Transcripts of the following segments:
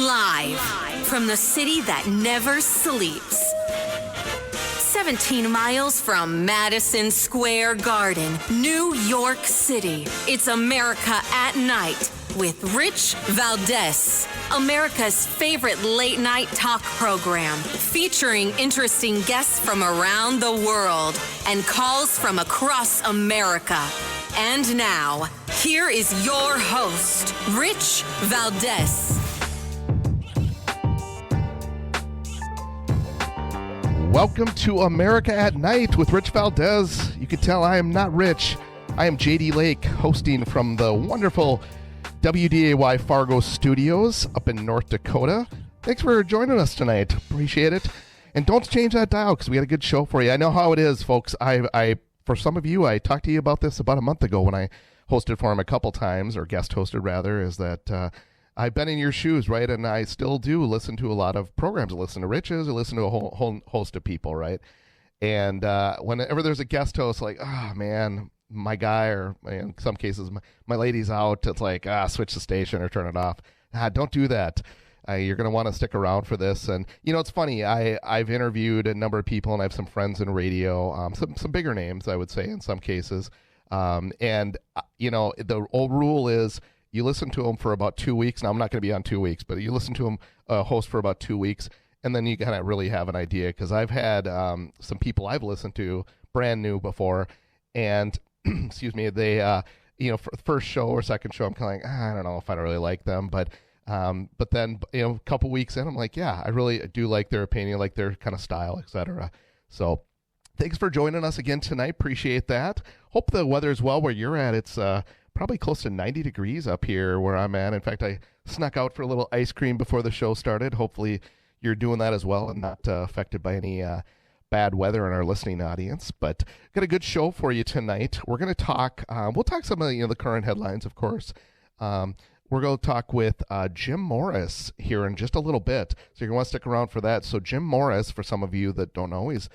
Live from the city that never sleeps. 17 miles from Madison Square Garden, New York City. It's America at Night with Rich Valdes, America's favorite late night talk program, featuring interesting guests from around the world and calls from across America. And now, here is your host, Rich Valdes. Welcome to America at Night with Rich Valdes. You can tell I am not rich. I am JD Lake, hosting from the wonderful WDAY Fargo studios up in North Dakota. Thanks for joining us tonight. Appreciate it. And don't change that dial because we got a good show for you. I know how it is, folks. I for some of you, I talked to you about this about a month ago when I hosted for him a couple times, or guest hosted rather, is that I've been in your shoes, right? And I still do listen to a lot of programs. I listen to Rich's, I listen to a whole host of people, right? And whenever there's a guest host, like, oh, man, my guy, or in some cases, my lady's out, it's like, switch the station or turn it off. Don't do that. You're going to want to stick around for this. And, you know, it's funny. I've interviewed a number of people, and I have some friends in radio, some bigger names, I would say, in some cases. And, you know, the old rule is, you listen to them for about 2 weeks. Now, I'm not going to be on 2 weeks, but you listen to them host for about 2 weeks, and then you kind of really have an idea. Because I've had some people I've listened to brand new before, and excuse me, they, you know, for the first show or second show, I'm kind of like, I don't know if I really like them, but then, you know, a couple weeks in, I'm like, yeah, I really do like their opinion, like their kind of style, etc. So, thanks for joining us again tonight. Appreciate that. Hope the weather's well where you're at. It's probably close to 90 degrees up here where I'm at. In fact, I snuck out for a little ice cream before the show started. Hopefully you're doing that as well and not affected by any bad weather in our listening audience. But got a good show for you tonight. We're going to talk, we'll talk some of the current headlines, of course. We're going to talk with Jim Morris here in just a little bit. So you're going to want to stick around for that. So Jim Morris, for some of you that don't know, he's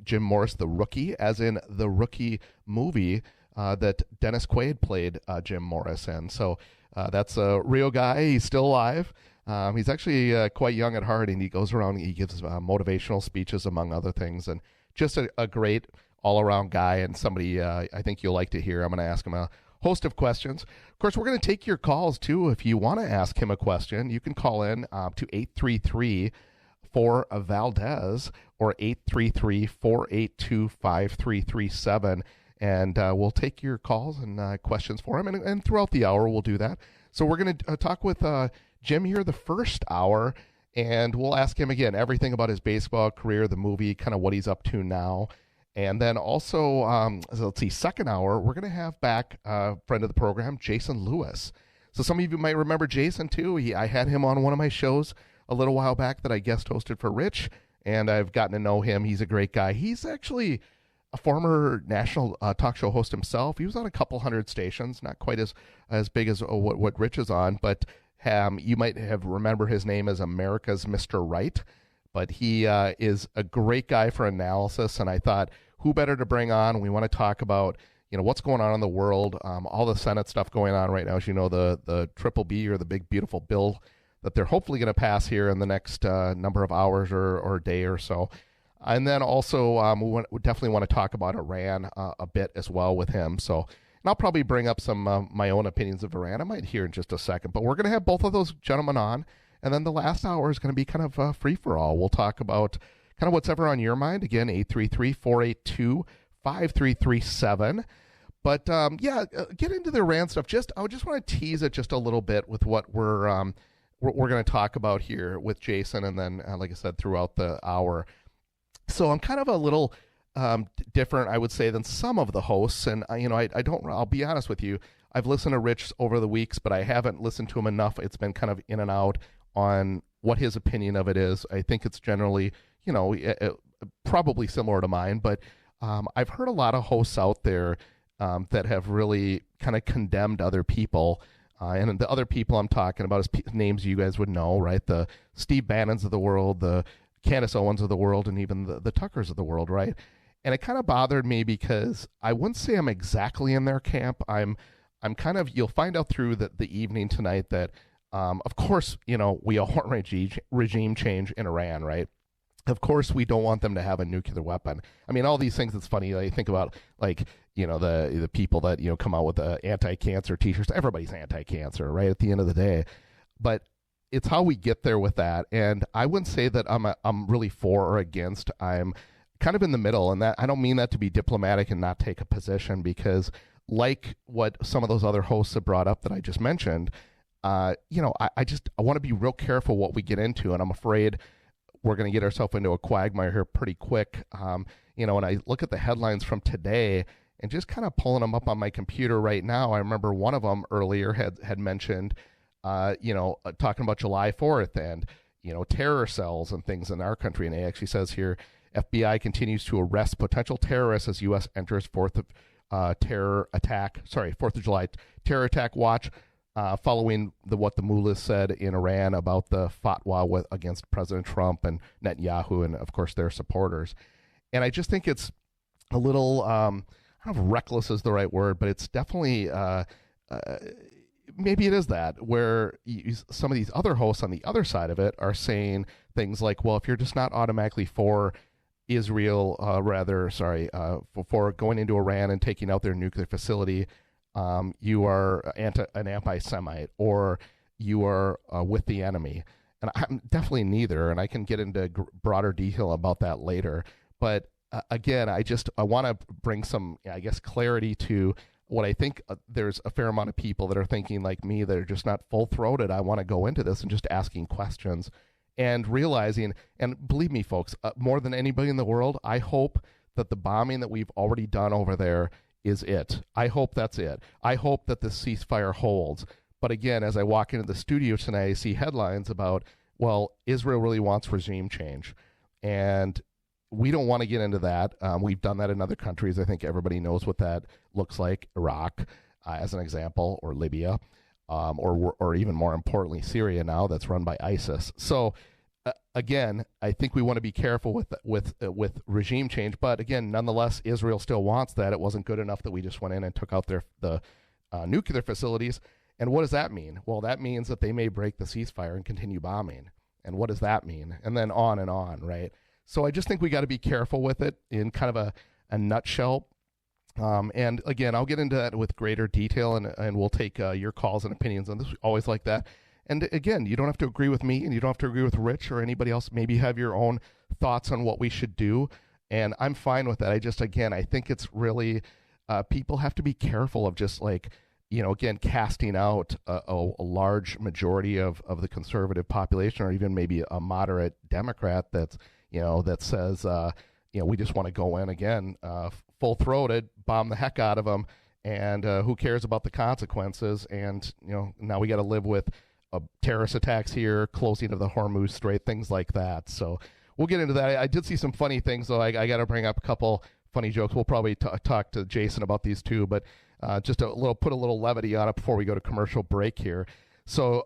Jim Morris, the Rookie, as in the Rookie movie that Dennis Quaid played Jim Morris in. So that's a real guy. He's still alive. He's actually quite young at heart, and he goes around, he gives motivational speeches, among other things, and just a great all-around guy, and somebody I think you'll like to hear. I'm going to ask him a host of questions. Of course, we're going to take your calls, too. If you want to ask him a question, you can call in to 833 for Valdes or 833-482-5337, and we'll take your calls and questions for him, and throughout the hour we'll do that. So we're going to talk with Jim here the first hour, and we'll ask him again everything about his baseball career, the movie, kind of what he's up to now. And then also, let's see, second hour, we're going to have back a friend of the program, Jason Lewis. So some of you might remember Jason, too. I had him on one of my shows a little while back that I guest hosted for Rich, and I've gotten to know him. He's a great guy. He's actually a former national talk show host himself. He was on a couple hundred stations, not quite as big as what Rich is on, but you might have remember his name as America's Mr. Right. But he is a great guy for analysis, and I thought, who better to bring on? We want to talk about, you know, what's going on in the world, all the Senate stuff going on right now. As you know, the Triple B, or the big beautiful bill that they're hopefully going to pass here in the next number of hours or day or so. And then also we definitely want to talk about Iran a bit as well with him. So, and I'll probably bring up some my own opinions of Iran. I might hear in just a second. But we're going to have both of those gentlemen on. And then the last hour is going to be kind of free-for-all. We'll talk about kind of what's ever on your mind. Again, 833-482-5337. But, get into the Iran stuff. I just want to tease it just a little bit with what we're going to talk about here with Jason, and then, like I said, throughout the hour. So I'm kind of a little different, I would say, than some of the hosts. And, I'll be honest with you, I've listened to Rich over the weeks, but I haven't listened to him enough. It's been kind of in and out on what his opinion of it is. I think it's generally, probably similar to mine. But I've heard a lot of hosts out there that have really kind of condemned other people. And the other people I'm talking about is names you guys would know, right? The Steve Bannons of the world, the Candace Owens of the world, and even the Tuckers of the world, right? And it kind of bothered me because I wouldn't say I'm exactly in their camp. I'm kind of, you'll find out through the evening tonight that Of course, we all want regime change in Iran, right? Of course, we don't want them to have a nuclear weapon. I mean, all these things. It's funny. I think about the people that come out with the anti-cancer T-shirts. Everybody's anti-cancer, right? At the end of the day, but it's how we get there with that. And I wouldn't say that I'm really for or against. I'm kind of in the middle, and that I don't mean that to be diplomatic and not take a position, because like what some of those other hosts have brought up that I just mentioned, I want to be real careful what we get into, and I'm afraid we're going to get ourselves into a quagmire here pretty quick. When I look at the headlines from today and just kind of pulling them up on my computer right now, I remember one of them earlier had mentioned, talking about July 4th and, terror cells and things in our country. And it actually says here, FBI continues to arrest potential terrorists as U.S. enters 4th of July terror attack watch. Following what the mullahs said in Iran about the fatwa against President Trump and Netanyahu and, of course, their supporters. And I just think it's a little, I don't know if reckless is the right word, but it's definitely, maybe it is that, where some of these other hosts on the other side of it are saying things like, well, if you're just not automatically for Israel, for going into Iran and taking out their nuclear facility, you are an anti-Semite, or you are with the enemy. And I'm definitely neither, and I can get into broader detail about that later. But again, I want to bring some, clarity to what I think there's a fair amount of people that are thinking like me that are just not full-throated. I want to go into this and just asking questions and realizing, and believe me, folks, more than anybody in the world, I hope that the bombing that we've already done over there is it. I hope that's it. I hope that the ceasefire holds. But again, as I walk into the studio tonight, I see headlines about, well, Israel really wants regime change. And we don't want to get into that. We've done that in other countries. I think everybody knows what that looks like. Iraq, as an example, or Libya, or even more importantly, Syria now, that's run by ISIS. So again, I think we want to be careful with regime change. But again, nonetheless, Israel still wants that. It wasn't good enough that we just went in and took out the nuclear facilities. And what does that mean? Well, that means that they may break the ceasefire and continue bombing. And what does that mean? And then on, right? So I just think we got to be careful with it in kind of a nutshell. And again, I'll get into that with greater detail, and we'll take your calls and opinions on this. Always like that. And again, you don't have to agree with me, and you don't have to agree with Rich or anybody else. Maybe you have your own thoughts on what we should do, and I'm fine with that. I think it's really, people have to be careful of just again, casting out a large majority of the conservative population, or even maybe a moderate Democrat that says, we just want to go in again, full-throated, bomb the heck out of them, and who cares about the consequences? And, now we got to live with terrorist attacks here, closing of the Hormuz Strait, things like that. So we'll get into that. I did see some funny things, though. I got to bring up a couple funny jokes. We'll probably talk to Jason about these too, but just put a little levity on it before we go to commercial break here. So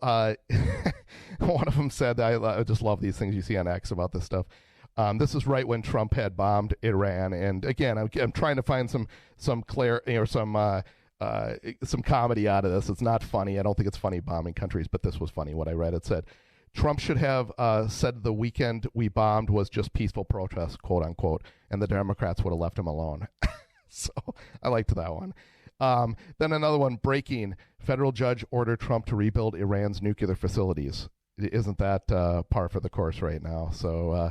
one of them said, I just love these things you see on X about this stuff. This is right when Trump had bombed Iran, and again, I'm trying to find some comedy out of this. It's not funny. I don't think it's funny bombing countries, but this was funny. What I read, it said, Trump should have said the weekend we bombed was just peaceful protest, quote unquote, and the Democrats would have left him alone. So I liked that one. Then another one, breaking. Federal judge ordered Trump to rebuild Iran's nuclear facilities. Isn't that par for the course right now? So,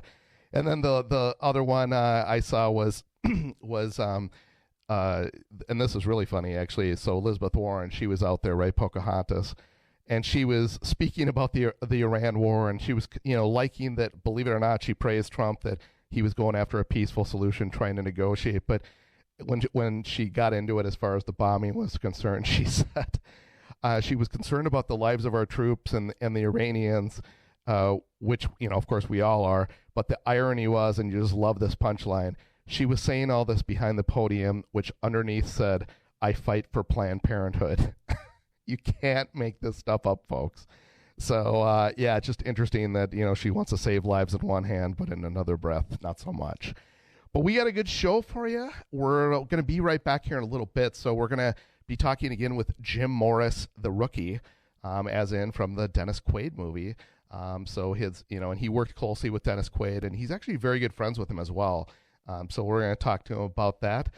and then the other one I saw was and this is really funny, actually. So Elizabeth Warren, she was out there, right, Pocahontas, and she was speaking about the Iran war, and she was, liking that, believe it or not, she praised Trump that he was going after a peaceful solution, trying to negotiate. But when she got into it as far as the bombing was concerned, she said she was concerned about the lives of our troops and the Iranians, which, of course we all are. But the irony was, and you just love this punchline, she was saying all this behind the podium, which underneath said, I fight for Planned Parenthood. You can't make this stuff up, folks. So, it's just interesting that, she wants to save lives in one hand, but in another breath, not so much. But we got a good show for you. We're going to be right back here in a little bit. So we're going to be talking again with Jim Morris, the rookie. as in from the Dennis Quaid movie. So his, and he worked closely with Dennis Quaid, and he's actually very good friends with him as well. So we're going to talk to him about that.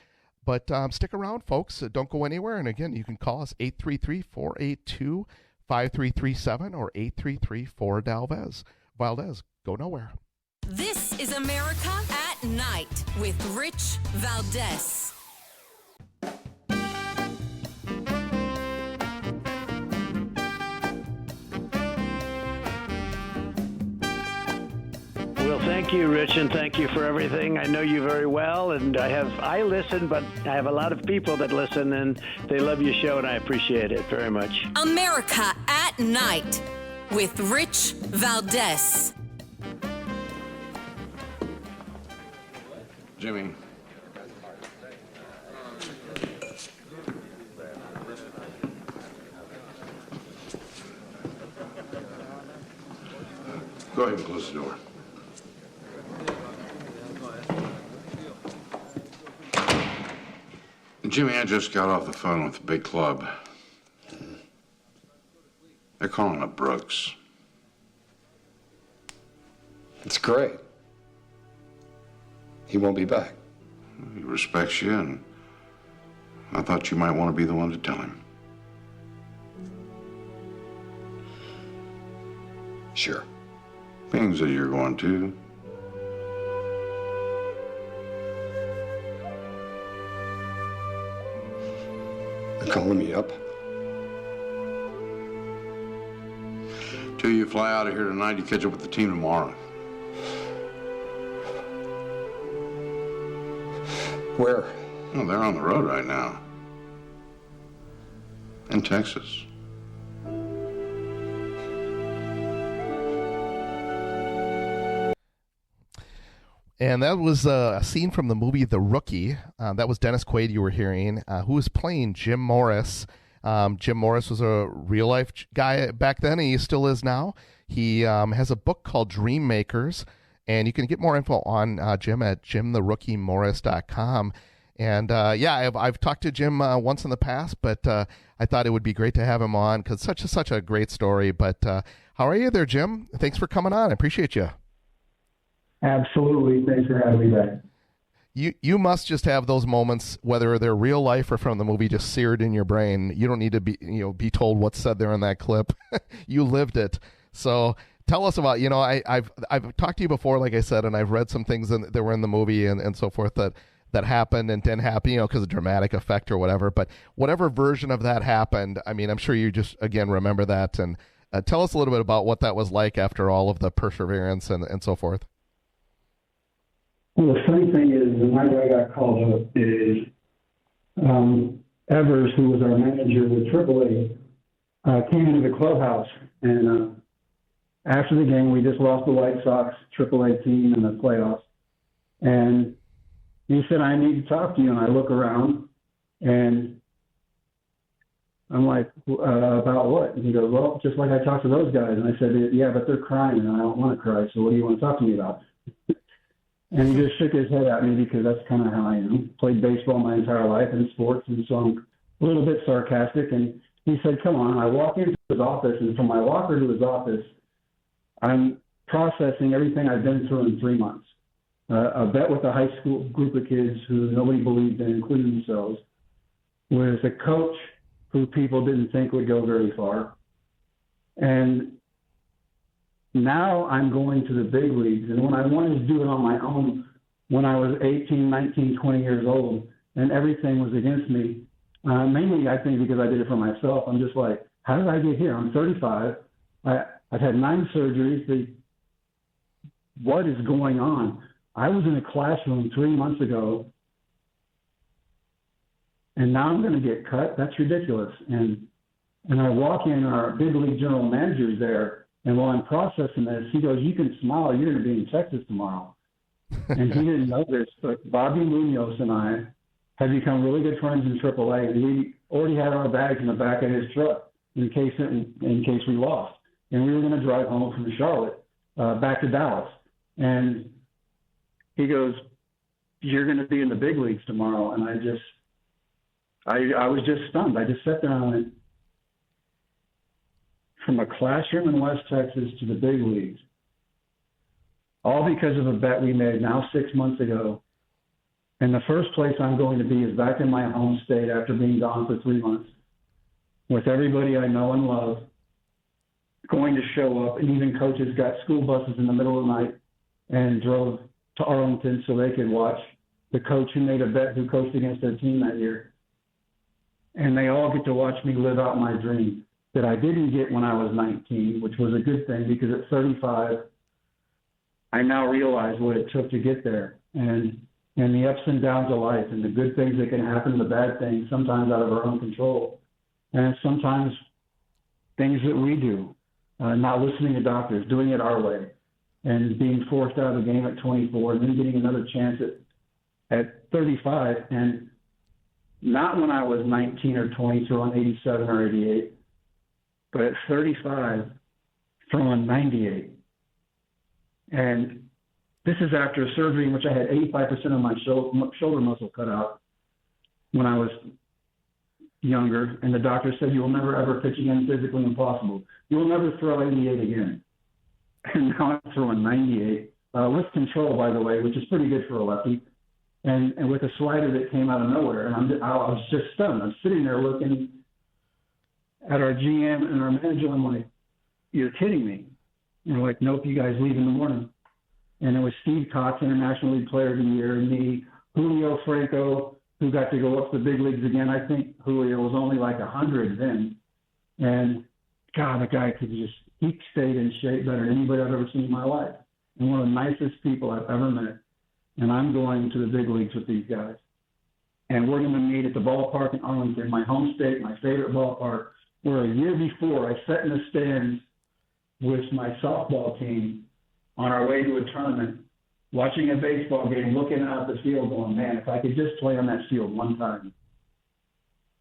But stick around, folks. Don't go anywhere. And again, you can call us 833-482-5337 or 833-4-Valdes. Go nowhere. This is America at Night with Rich Valdes. Well, thank you, Rich, and thank you for everything. I know you very well, and I listen, but I have a lot of people that listen, and they love your show, and I appreciate it very much. America at Night with Rich Valdes. Jimmy. Go ahead and close the door. Jimmy, I just got off the phone with the big club. They're calling up Brooks. It's great. He won't be back. He respects you, and I thought you might want to be the one to tell him. Sure. Things that you're going to. They're calling me up. Till you fly out of here tonight, you catch up with the team tomorrow. Where? Well, they're on the road right now. In Texas. And that was a scene from the movie The Rookie. That was Dennis Quaid you were hearing, who was playing Jim Morris. Jim Morris was a real-life guy back then, and he still is now. He has a book called Dream Makers, and you can get more info on Jim at jimtherookiemorris.com. And, I've talked to Jim once in the past, but I thought it would be great to have him on because such a great story. But how are you there, Jim? Thanks for coming on. I appreciate you. Absolutely. Thanks for having me back. You must just have those moments, whether they're real life or from the movie, just seared in your brain. You don't need to be told what's said there in that clip. You lived it. So tell us about, I've talked to you before, like I said, and I've read some things that were in the movie and so forth that happened and didn't happen, because of dramatic effect or whatever. But whatever version of that happened, I mean, I'm sure you just, again, remember that. And tell us a little bit about what that was like after all of the perseverance and so forth. Well, the funny thing is, the night I got called up is Evers, who was our manager with AAA, came into the clubhouse. And after the game, we just lost the White Sox AAA team in the playoffs. And he said, I need to talk to you. And I look around, and I'm like, about what? And he goes, well, just like I talked to those guys. And I said, yeah, but they're crying, and I don't want to cry. So what do you want to talk to me about? And he just shook his head at me because that's kind of how I am. Played baseball my entire life in sports, and so I'm a little bit sarcastic. And he said, come on. I walk into his office, and from my locker to his office, I'm processing everything I've been through in 3 months. A bet with a high school group of kids who nobody believed in, including themselves, was a coach who people didn't think would go very far. And now I'm going to the big leagues. And when I wanted to do it on my own, when I was 18, 19, 20 years old, and everything was against me, mainly I think because I did it for myself, I'm just like, how did I get here? I'm 35. I've had 9 surgeries. What is going on? I was in a classroom 3 months ago, and now I'm going to get cut? That's ridiculous. And I walk in, our big league general manager's there, and while I'm processing this, he goes, you can smile, you're going to be in Texas tomorrow. And he didn't know this, but Bobby Munoz and I had become really good friends in AAA, and we already had our bags in the back of his truck in case we lost. And we were going to drive home from Charlotte back to Dallas. And he goes, you're going to be in the big leagues tomorrow. And I was just stunned. I just sat there and I went, from a classroom in West Texas to the big leagues, all because of a bet we made now 6 months ago. And the first place I'm going to be is back in my home state after being gone for 3 months with everybody I know and love going to show up. And even coaches got school buses in the middle of the night and drove to Arlington so they could watch the coach who made a bet who coached against their team that year. And they all get to watch me live out my dream that I didn't get when I was 19, which was a good thing because at 35, I now realize what it took to get there and the ups and downs of life and the good things that can happen, the bad things, sometimes out of our own control. And sometimes things that we do, not listening to doctors, doing it our way, and being forced out of the game at 24 and then getting another chance at 35. And not when I was 19 or 20 throwing 87 or 88, but at 35 throwing 98. And this is after a surgery in which I had 85% of my shoulder muscle cut out when I was younger. And the doctor said, you will never, ever pitch again, physically impossible. You will never throw 88 again. And now I'm throwing 98 with control, by the way, which is pretty good for a lefty. And with a slider that came out of nowhere. And I was just stunned. I'm sitting there looking at our GM and our manager. I'm like, you're kidding me. And they're like, nope, you guys leave in the morning. And it was Steve Cox, International League Player of the Year, and me, Julio Franco, who got to go up to the big leagues again. I think Julio was only like 100 then. And, God, the guy he stayed in shape better than anybody I've ever seen in my life. And one of the nicest people I've ever met. And I'm going to the big leagues with these guys. And we're going to meet at the ballpark in Arlington, my home state, my favorite ballpark, where a year before I sat in the stands with my softball team on our way to a tournament, watching a baseball game, looking out the field going, man, if I could just play on that field one time.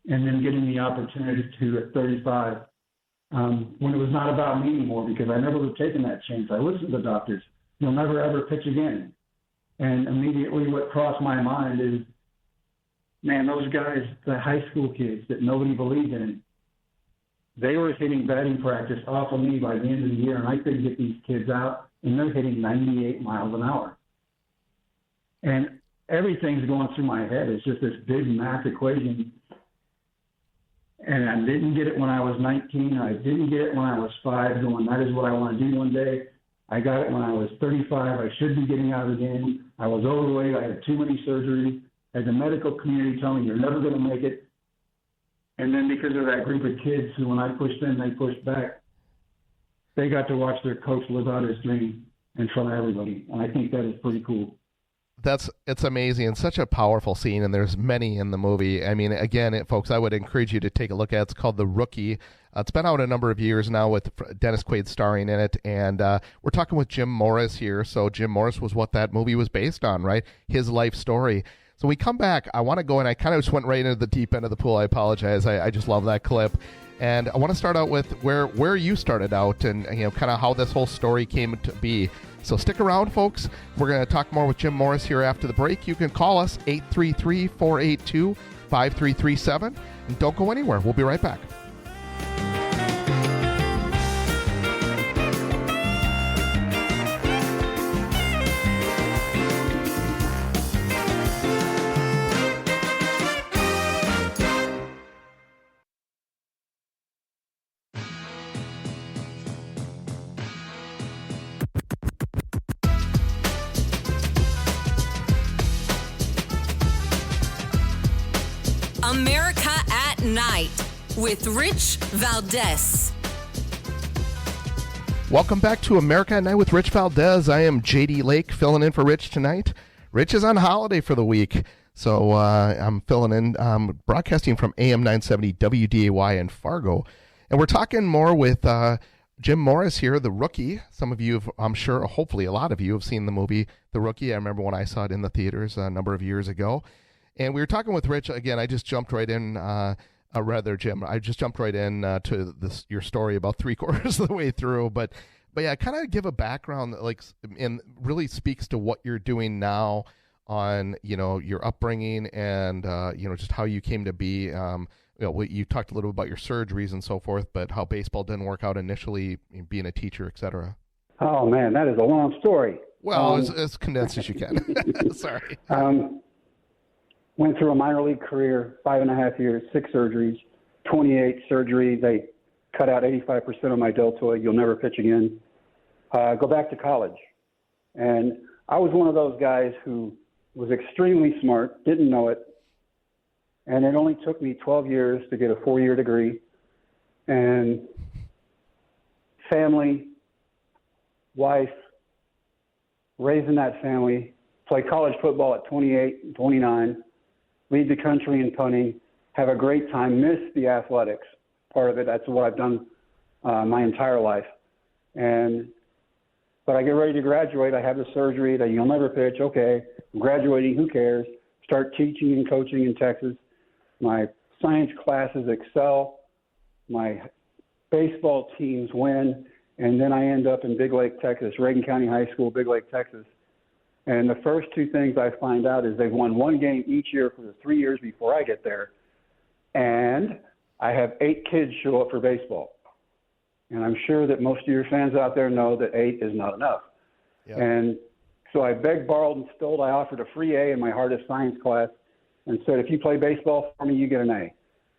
And then getting the opportunity to at 35, when it was not about me anymore, because I never would have taken that chance. I listened to the doctors. You'll never, ever pitch again. And immediately what crossed my mind is, man, those guys, the high school kids that nobody believed in, they were hitting batting practice off of me by the end of the year, and I couldn't get these kids out, and they're hitting 98 miles an hour. And everything's going through my head. It's just this big math equation. And I didn't get it when I was 19. I didn't get it when I was 5, going, that is what I want to do one day. I got it when I was 35. I should be getting out of the game. I was overweight. I had too many surgeries. As the medical community told me, you're never going to make it. And then because of that group of kids who, when I pushed them, they pushed back, they got to watch their coach live out his dream in front of everybody. And I think that is pretty cool. It's amazing and such a powerful scene, and there's many in the movie. I mean, again, folks, I would encourage you to take a look at it. It's called The Rookie. It's been out a number of years now with Dennis Quaid starring in it, and we're talking with Jim Morris here. So Jim Morris was what that movie was based on, right? His life story. So we come back. I want to go, and I kind of just went right into the deep end of the pool. I apologize. I just love that clip. And I want to start out with where you started out and kind of how this whole story came to be. So stick around, folks. We're going to talk more with Jim Morris here after the break. You can call us 833-482-5337. And don't go anywhere. We'll be right back. America at Night with Rich Valdes. Welcome back to America at Night with Rich Valdes. I am JD Lake filling in for Rich tonight. Rich is on holiday for the week, so I'm filling in, broadcasting from AM 970 WDAY in Fargo. And we're talking more with Jim Morris here, The Rookie. Some of you have, I'm sure, hopefully a lot of you have seen the movie The Rookie. I remember when I saw it in the theaters a number of years ago. And we were talking with Rich. Again, I just jumped right in, Jim, I just jumped right in to your story about 3/4 of the way through. But yeah, kind of give a background that and really speaks to what you're doing now on, your upbringing and, just how you came to be you talked a little about your surgeries and so forth, but how baseball didn't work out initially, being a teacher, et cetera. Oh, man, that is a long story. Well, as condensed as you can. Sorry. Went through a minor league career, 5.5 years, 6 surgeries, 28 surgeries. They cut out 85% of my deltoid. You'll never pitch again. Go back to college. And I was one of those guys who was extremely smart, didn't know it. And it only took me 12 years to get a 4-year degree. And family, wife, raising that family, play college football at 28 and 29, lead the country in punting, have a great time, miss the athletics part of it. That's what I've done my entire life. But I get ready to graduate. I have the surgery that you'll never pitch. Okay, I'm graduating. Who cares? Start teaching and coaching in Texas. My science classes excel. My baseball teams win. And then I end up in Big Lake, Texas, Reagan County High School, Big Lake, Texas. And the first 2 things I find out is they've won 1 game each year for the 3 years before I get there. And I have 8 kids show up for baseball. And I'm sure that most of your fans out there know that 8 is not enough. Yep. And so I begged, borrowed, and stole. I offered a free A in my hardest science class and said, if you play baseball for me, you get an A.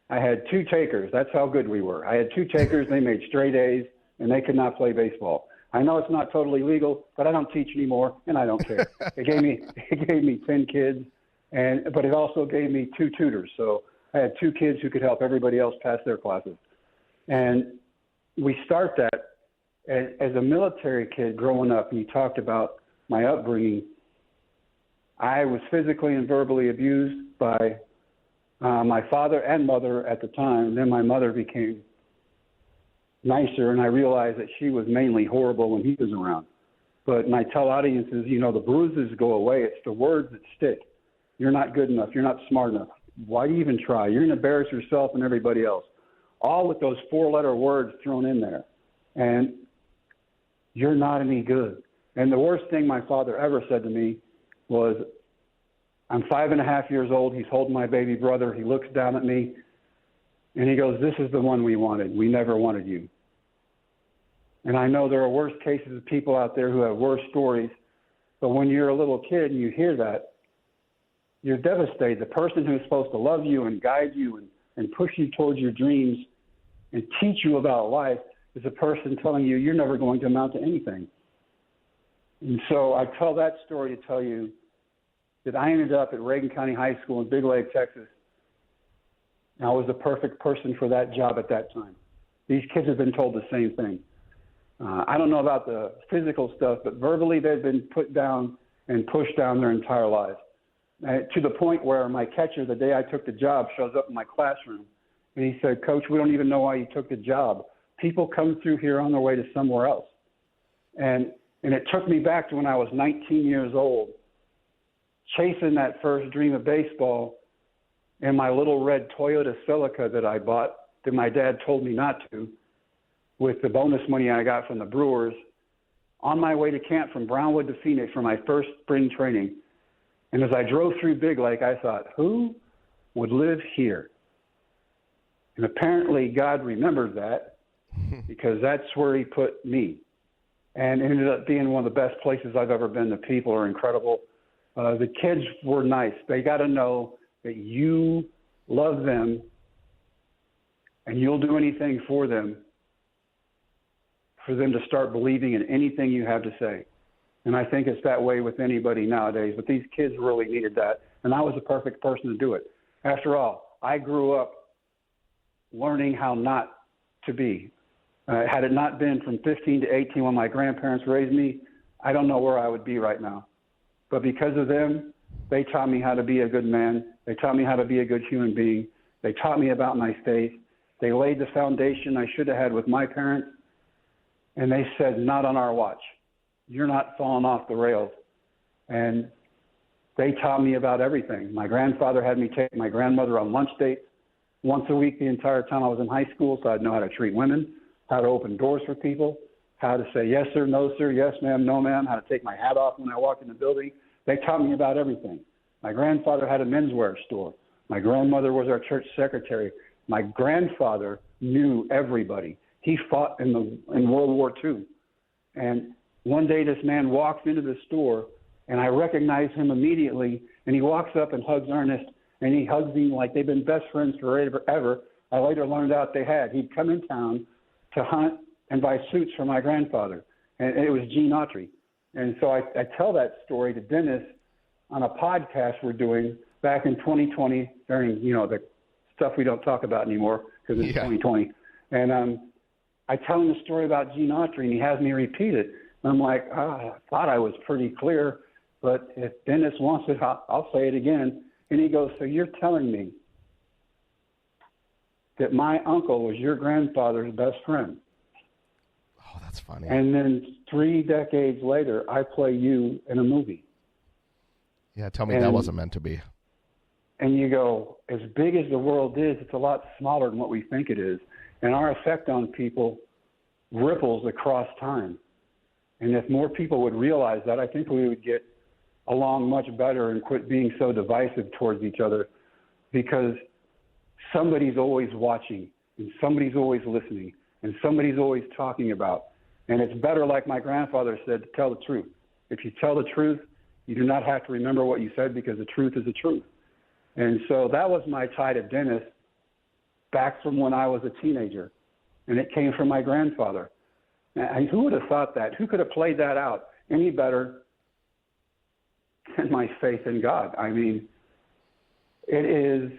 I had 2 takers. That's how good we were. I had 2 takers. They made straight A's, and they could not play baseball. I know it's not totally legal, but I don't teach anymore, and I don't care. It gave me 10 kids, but it also gave me 2 tutors. So I had 2 kids who could help everybody else pass their classes. And we start that as a military kid growing up. And you talked about my upbringing. I was physically and verbally abused by my father and mother at the time. Then my mother became nicer, and I realized that she was mainly horrible when he was around. But and I tell audiences, the bruises go away. It's the words that stick. You're not good enough. You're not smart enough. Why do you even try? You're going to embarrass yourself and everybody else. All with those 4-letter words thrown in there. And you're not any good. And the worst thing my father ever said to me was, I'm 5.5 years old. He's holding my baby brother. He looks down at me, and he goes, this is the one we wanted. We never wanted you. And I know there are worse cases of people out there who have worse stories, but when you're a little kid and you hear that, you're devastated. The person who's supposed to love you and guide you and push you towards your dreams and teach you about life is a person telling you you're never going to amount to anything. And so I tell that story to tell you that I ended up at Reagan County High School in Big Lake, Texas. And I was the perfect person for that job at that time. These kids have been told the same thing. I don't know about the physical stuff, but verbally they've been put down and pushed down their entire lives. To the point where my catcher, the day I took the job, shows up in my classroom. And he said, Coach, we don't even know why you took the job. People come through here on their way to somewhere else. And it took me back to when I was 19 years old, chasing that first dream of baseball in my little red Toyota Celica that I bought that my dad told me not to, with the bonus money I got from the Brewers, on my way to camp from Brownwood to Phoenix for my first spring training. And as I drove through Big Lake, I thought, who would live here? And apparently God remembered that because that's where he put me. And it ended up being one of the best places I've ever been. The people are incredible. The kids were nice. They got to know that you love them and you'll do anything for them to start believing in anything you have to say. And I think it's that way with anybody nowadays. But these kids really needed that. And I was the perfect person to do it. After all, I grew up learning how not to be. Had it not been from 15 to 18 when my grandparents raised me, I don't know where I would be right now. But because of them, they taught me how to be a good man. They taught me how to be a good human being. They taught me about my faith. They laid the foundation I should have had with my parents. And they said, not on our watch. You're not falling off the rails. And they taught me about everything. My grandfather had me take my grandmother on lunch dates once a week the entire time I was in high school, so I'd know how to treat women, how to open doors for people, how to say yes sir, no sir, yes ma'am, no ma'am, how to take my hat off when I walk in the building. They taught me about everything. My grandfather had a menswear store. My grandmother was our church secretary. My grandfather knew everybody. He fought in World War II. And one day this man walks into the store, and I recognize him immediately, and he walks up and hugs Ernest, and he hugs him like they've been best friends forever. I later learned out they had. He'd come in town to hunt and buy suits for my grandfather, and it was Gene Autry. And so I tell that story to Dennis on a podcast we're doing back in 2020 during, the stuff we don't talk about anymore because it's 2020. And I tell him the story about Gene Autry, and he has me repeat it. And I'm like, I thought I was pretty clear, but if Dennis wants it, I'll say it again. And he goes, so you're telling me that my uncle was your grandfather's best friend? Oh, that's funny. And then 3 decades later, I play you in a movie. Yeah, tell me that wasn't meant to be. And you go, as big as the world is, it's a lot smaller than what we think it is. And our effect on people ripples across time. And if more people would realize that, I think we would get along much better and quit being so divisive towards each other, because somebody's always watching, and somebody's always listening, and somebody's always talking about. And it's better, like my grandfather said, to tell the truth. If you tell the truth, you do not have to remember what you said, because the truth is the truth. And so that was my tie to Dennis back from when I was a teenager, and it came from my grandfather. And who would have thought that? Who could have played that out any better than my faith in God? I mean, it is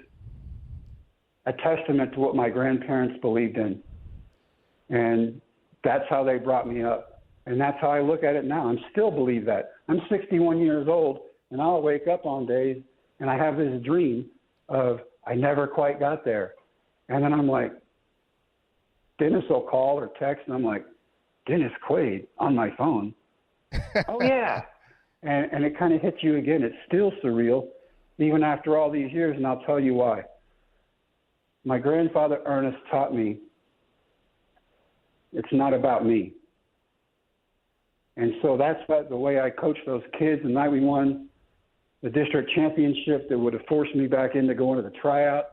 a testament to what my grandparents believed in. And that's how they brought me up. And that's how I look at it now. I still believe that. I'm 61 years old, and I'll wake up on days, and I have this dream of I never quite got there. And then I'm like, Dennis will call or text, and I'm like, Dennis Quaid on my phone. Oh, yeah. And it kind of hits you again. It's still surreal, even after all these years, and I'll tell you why. My grandfather, Ernest, taught me it's not about me. And so that's the way I coached those kids. The night we won the district championship that would have forced me back into going to the tryout,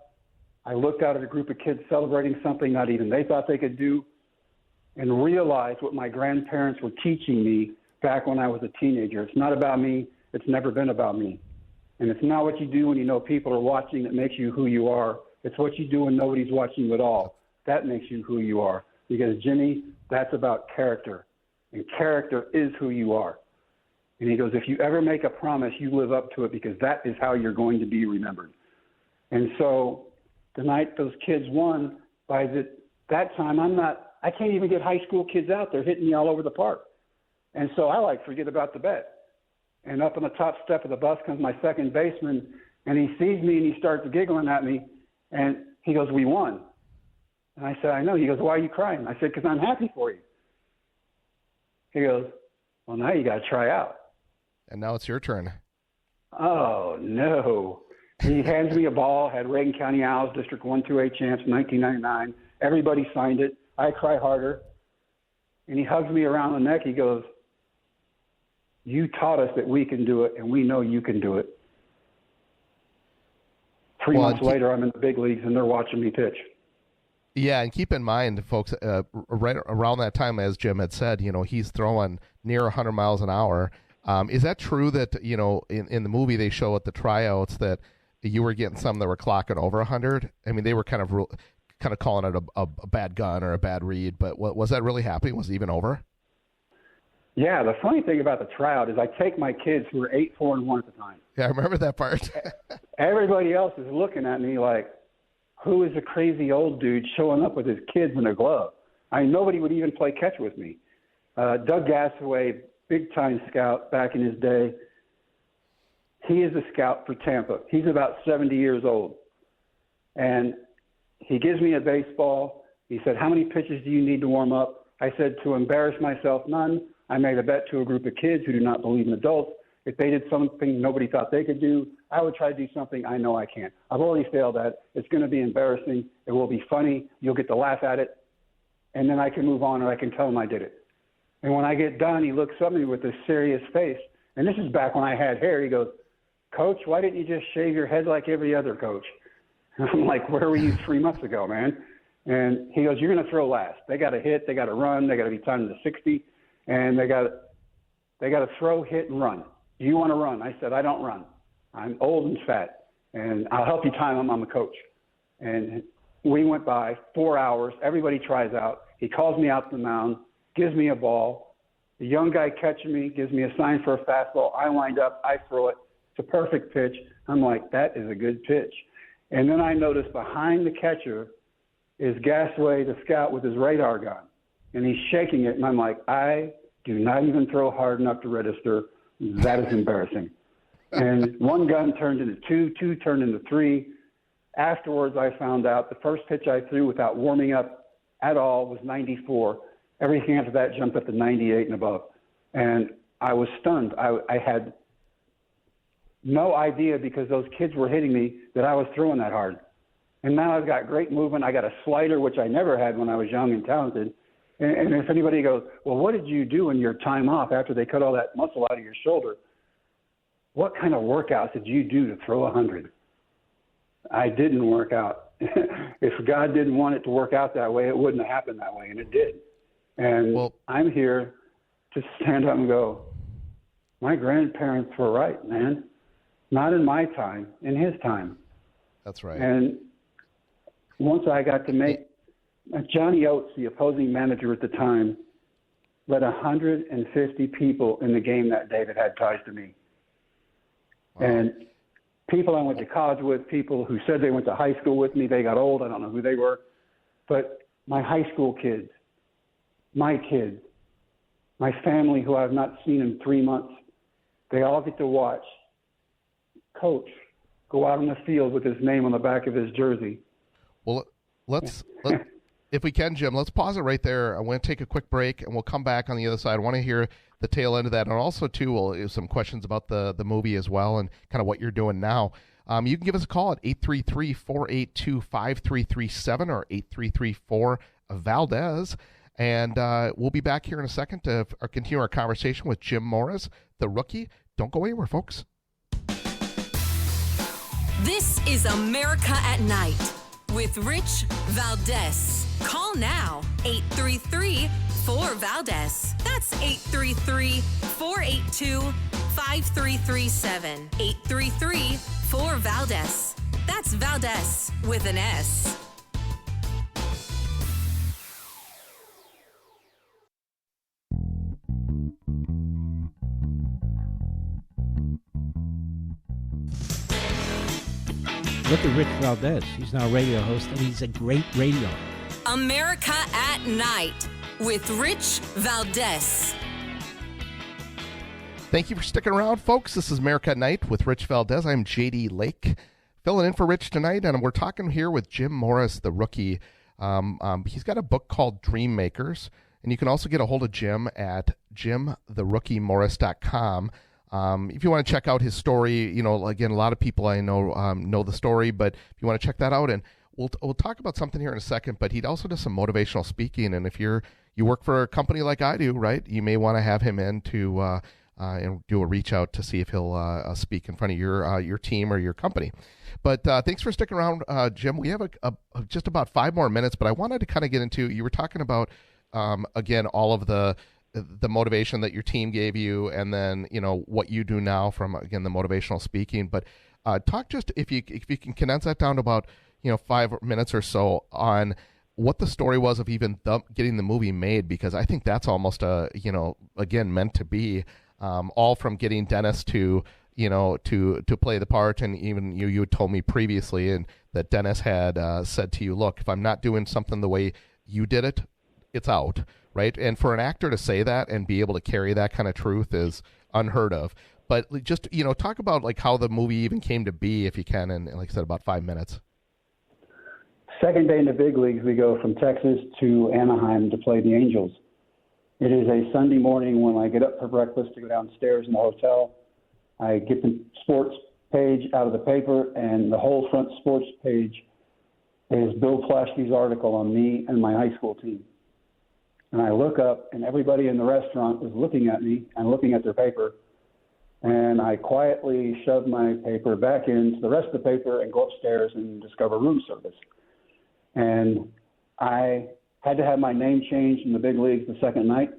I looked out at a group of kids celebrating something not even they thought they could do, and realized what my grandparents were teaching me back when I was a teenager. It's not about me. It's never been about me. And it's not what you do when you know people are watching that makes you who you are. It's what you do when nobody's watching you at all. That makes you who you are. Because, Jimmy, that's about character. And character is who you are. And he goes, if you ever make a promise, you live up to it, because that is how you're going to be remembered. And so the night those kids won, by that time, I can't even get high school kids out there hitting me all over the park. And so I forget about the bet. And up on the top step of the bus comes my second baseman, and he sees me and he starts giggling at me, and he goes, we won. And I said, I know. He goes, why are you crying? I said, because I'm happy for you. He goes, well, now you got to try out. And now it's your turn. Oh, no. He hands me a ball, had Reagan County Owls, District 128 champs, 1999. Everybody signed it. I cry harder. And he hugs me around the neck. He goes, you taught us that we can do it, and we know you can do it. 3 months later, I'm in the big leagues, and they're watching me pitch. Yeah, and keep in mind, folks, right around that time, as Jim had said, he's throwing near 100 miles an hour. Is that true that, in the movie they show at the tryouts that you were getting some that were clocking over 100? I mean, they were kind of calling it a bad gun or a bad read, but was that really happening? Was it even over? Yeah, the funny thing about the tryout is I take my kids who are 8, 4, and 1 at the time. Yeah, I remember that part. Everybody else is looking at me like, who is a crazy old dude showing up with his kids in a glove? I mean, nobody would even play catch with me. Doug Gassaway, big-time scout back in his day, he is a scout for Tampa. He's about 70 years old. And he gives me a baseball. He said, how many pitches do you need to warm up? I said, to embarrass myself, none. I made a bet to a group of kids who do not believe in adults. If they did something nobody thought they could do, I would try to do something I know I can't. I've already failed at it. It's going to be embarrassing. It will be funny. You'll get to laugh at it. And then I can move on, or I can tell him I did it. And when I get done, he looks at me with this serious face. And this is back when I had hair. He goes, Coach, why didn't you just shave your head like every other coach? I'm like, where were you 3 months ago, man? And he goes, you're going to throw last. They got to hit, they got to run, they got to be timed to 60, and they got to throw, hit, and run. Do you want to run? I said, I don't run. I'm old and fat, and I'll help you time them. I'm a coach. And we went by 4 hours. Everybody tries out. He calls me out to the mound, gives me a ball. The young guy catching me gives me a sign for a fastball. I wind up, I throw it. It's a perfect pitch. I'm like, that is a good pitch. And then I notice behind the catcher is Gasway, the scout, with his radar gun. And he's shaking it, and I'm like, I do not even throw hard enough to register. That is embarrassing. And one gun turned into two turned into three. Afterwards, I found out the first pitch I threw without warming up at all was 94. Everything after that jumped up to 98 and above. And I was stunned. I had no idea, because those kids were hitting me, that I was throwing that hard. And now I've got great movement. I got a slider, which I never had when I was young and talented. And if anybody goes, well, what did you do in your time off after they cut all that muscle out of your shoulder? What kind of workouts did you do to throw 100? I didn't work out. If God didn't want it to work out that way, it wouldn't have happened that way, and it did. And I'm here to stand up and go, my grandparents were right, man. Not in my time, in his time. That's right. And once I got to make Johnny Oates, the opposing manager at the time, let 150 people in the game that day that had ties to me. Wow. And people I went to college with, people who said they went to high school with me, they got old, I don't know who they were. But my high school kids, my kids, my family who I've not seen in 3 months, they all get to watch Coach go out on the field with his name on the back of his jersey. Well, if we can, Jim, let's pause it right there. I want to take a quick break, and we'll come back on the other side. I want to hear the tail end of that, and also, too, we'll have some questions about the movie as well and kind of what you're doing now. You can give us a call at 833-482-5337 or 833-4-VALDEZ, and we'll be back here in a second to continue our conversation with Jim Morris, the rookie. Don't go anywhere, folks. This is America at Night with Rich Valdes. Call now, 833-4-VALDEZ. That's 833-482-5337. 833-4-VALDEZ. That's Valdes with an S. Look at Rich Valdes. He's now a radio host, and he's a great radio. America at Night with Rich Valdes. Thank you for sticking around, folks. This is America at Night with Rich Valdes. I'm J.D. Lake, filling in for Rich tonight, and we're talking here with Jim Morris, the rookie. He's got a book called Dream Makers, and you can also get a hold of Jim at jimtherookiemorris.com. If you want to check out his story, you know, again, a lot of people I know know the story, but if you want to check that out, and we'll talk about something here in a second, but he also does some motivational speaking, and if you work for a company like I do, right, you may want to have him in to and do a reach out to see if he'll speak in front of your team or your company. But thanks for sticking around, Jim. We have just about 5 more minutes, but I wanted to kind of get into, you were talking about, again, all of the motivation that your team gave you, and then, you know, what you do now from, again, the motivational speaking. But talk just, if you can condense that down to about, 5 minutes or so on what the story was of even getting the movie made, because I think that's almost again, meant to be, all from getting Dennis to play the part. And even you had told me previously, and that Dennis had said to you, look, if I'm not doing something the way you did it, it's out. Right. And for an actor to say that and be able to carry that kind of truth is unheard of. But just, talk about like how the movie even came to be, if you can, in, like I said, about 5 minutes. Second day in the big leagues, we go from Texas to Anaheim to play the Angels. It is a Sunday morning when I get up for breakfast to go downstairs in the hotel. I get the sports page out of the paper, and the whole front sports page is Bill Plaschke's article on me and my high school team. And I look up, and everybody in the restaurant is looking at me and looking at their paper. And I quietly shoved my paper back into the rest of the paper and go upstairs and discover room service. And I had to have my name changed in the big leagues the second night.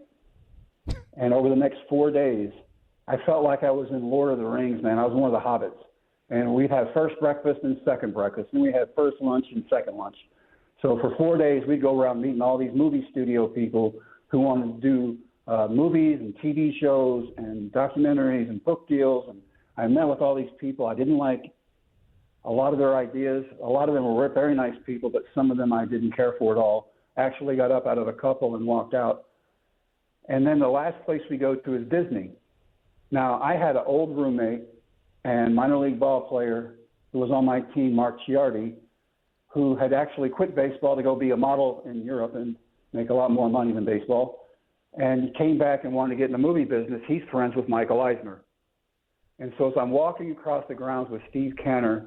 And over the next 4 days, I felt like I was in Lord of the Rings, man. I was one of the hobbits. And we'd have first breakfast and second breakfast. And we had first lunch and second lunch. So for 4 days, we'd go around meeting all these movie studio people who wanted to do movies and TV shows and documentaries and book deals. And I met with all these people. I didn't like a lot of their ideas. A lot of them were very nice people, but some of them I didn't care for at all. Actually got up out of a couple and walked out. And then the last place we go to is Disney. Now, I had an old roommate and minor league ball player who was on my team, Mark Ciardi, who had actually quit baseball to go be a model in Europe and make a lot more money than baseball. And he came back and wanted to get in the movie business. He's friends with Michael Eisner. And so as I'm walking across the grounds with Steve Canner,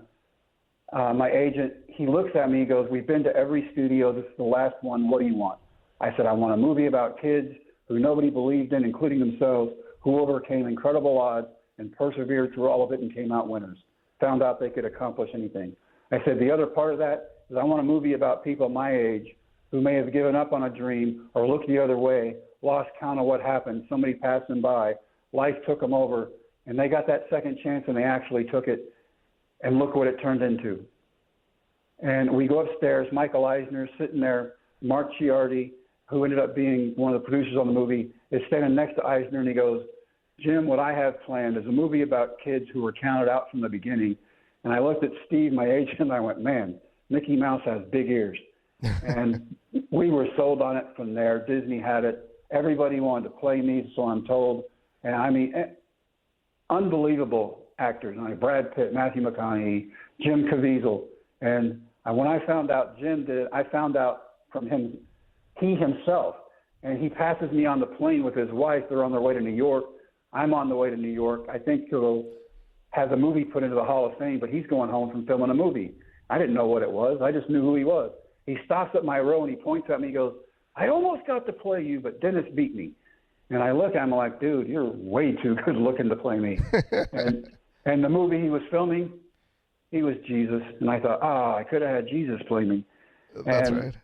my agent, he looks at me, he goes, "We've been to every studio. This is the last one. What do you want?" I said, "I want a movie about kids who nobody believed in, including themselves, who overcame incredible odds and persevered through all of it and came out winners, found out they could accomplish anything." I said, "The other part of that is I want a movie about people my age who may have given up on a dream or looked the other way, lost count of what happened, somebody passed them by, life took them over, and they got that second chance and they actually took it, and look what it turned into." And we go upstairs, Michael Eisner sitting there, Mark Ciardi, who ended up being one of the producers on the movie, is standing next to Eisner, and he goes, "Jim, what I have planned is a movie about kids who were counted out from the beginning." And I looked at Steve, my agent, and I went, "Man, Mickey Mouse has big ears." And we were sold on it from there. Disney had it. Everybody wanted to play me, so I'm told. And I mean, unbelievable actors. I mean, Brad Pitt, Matthew McConaughey, Jim Caviezel. And when I found out Jim did it, I found out from him, he himself. And he passes me on the plane with his wife. They're on their way to New York. I'm on the way to New York. I think he'll have the movie put into the Hall of Fame, but he's going home from filming a movie. I didn't know what it was. I just knew who he was. He stops at my row and he points at me. He goes, "I almost got to play you, but Dennis beat me." And I look at him like, "Dude, you're way too good looking to play me." and the movie he was filming, he was Jesus. And I thought, I could have had Jesus play me. That's right.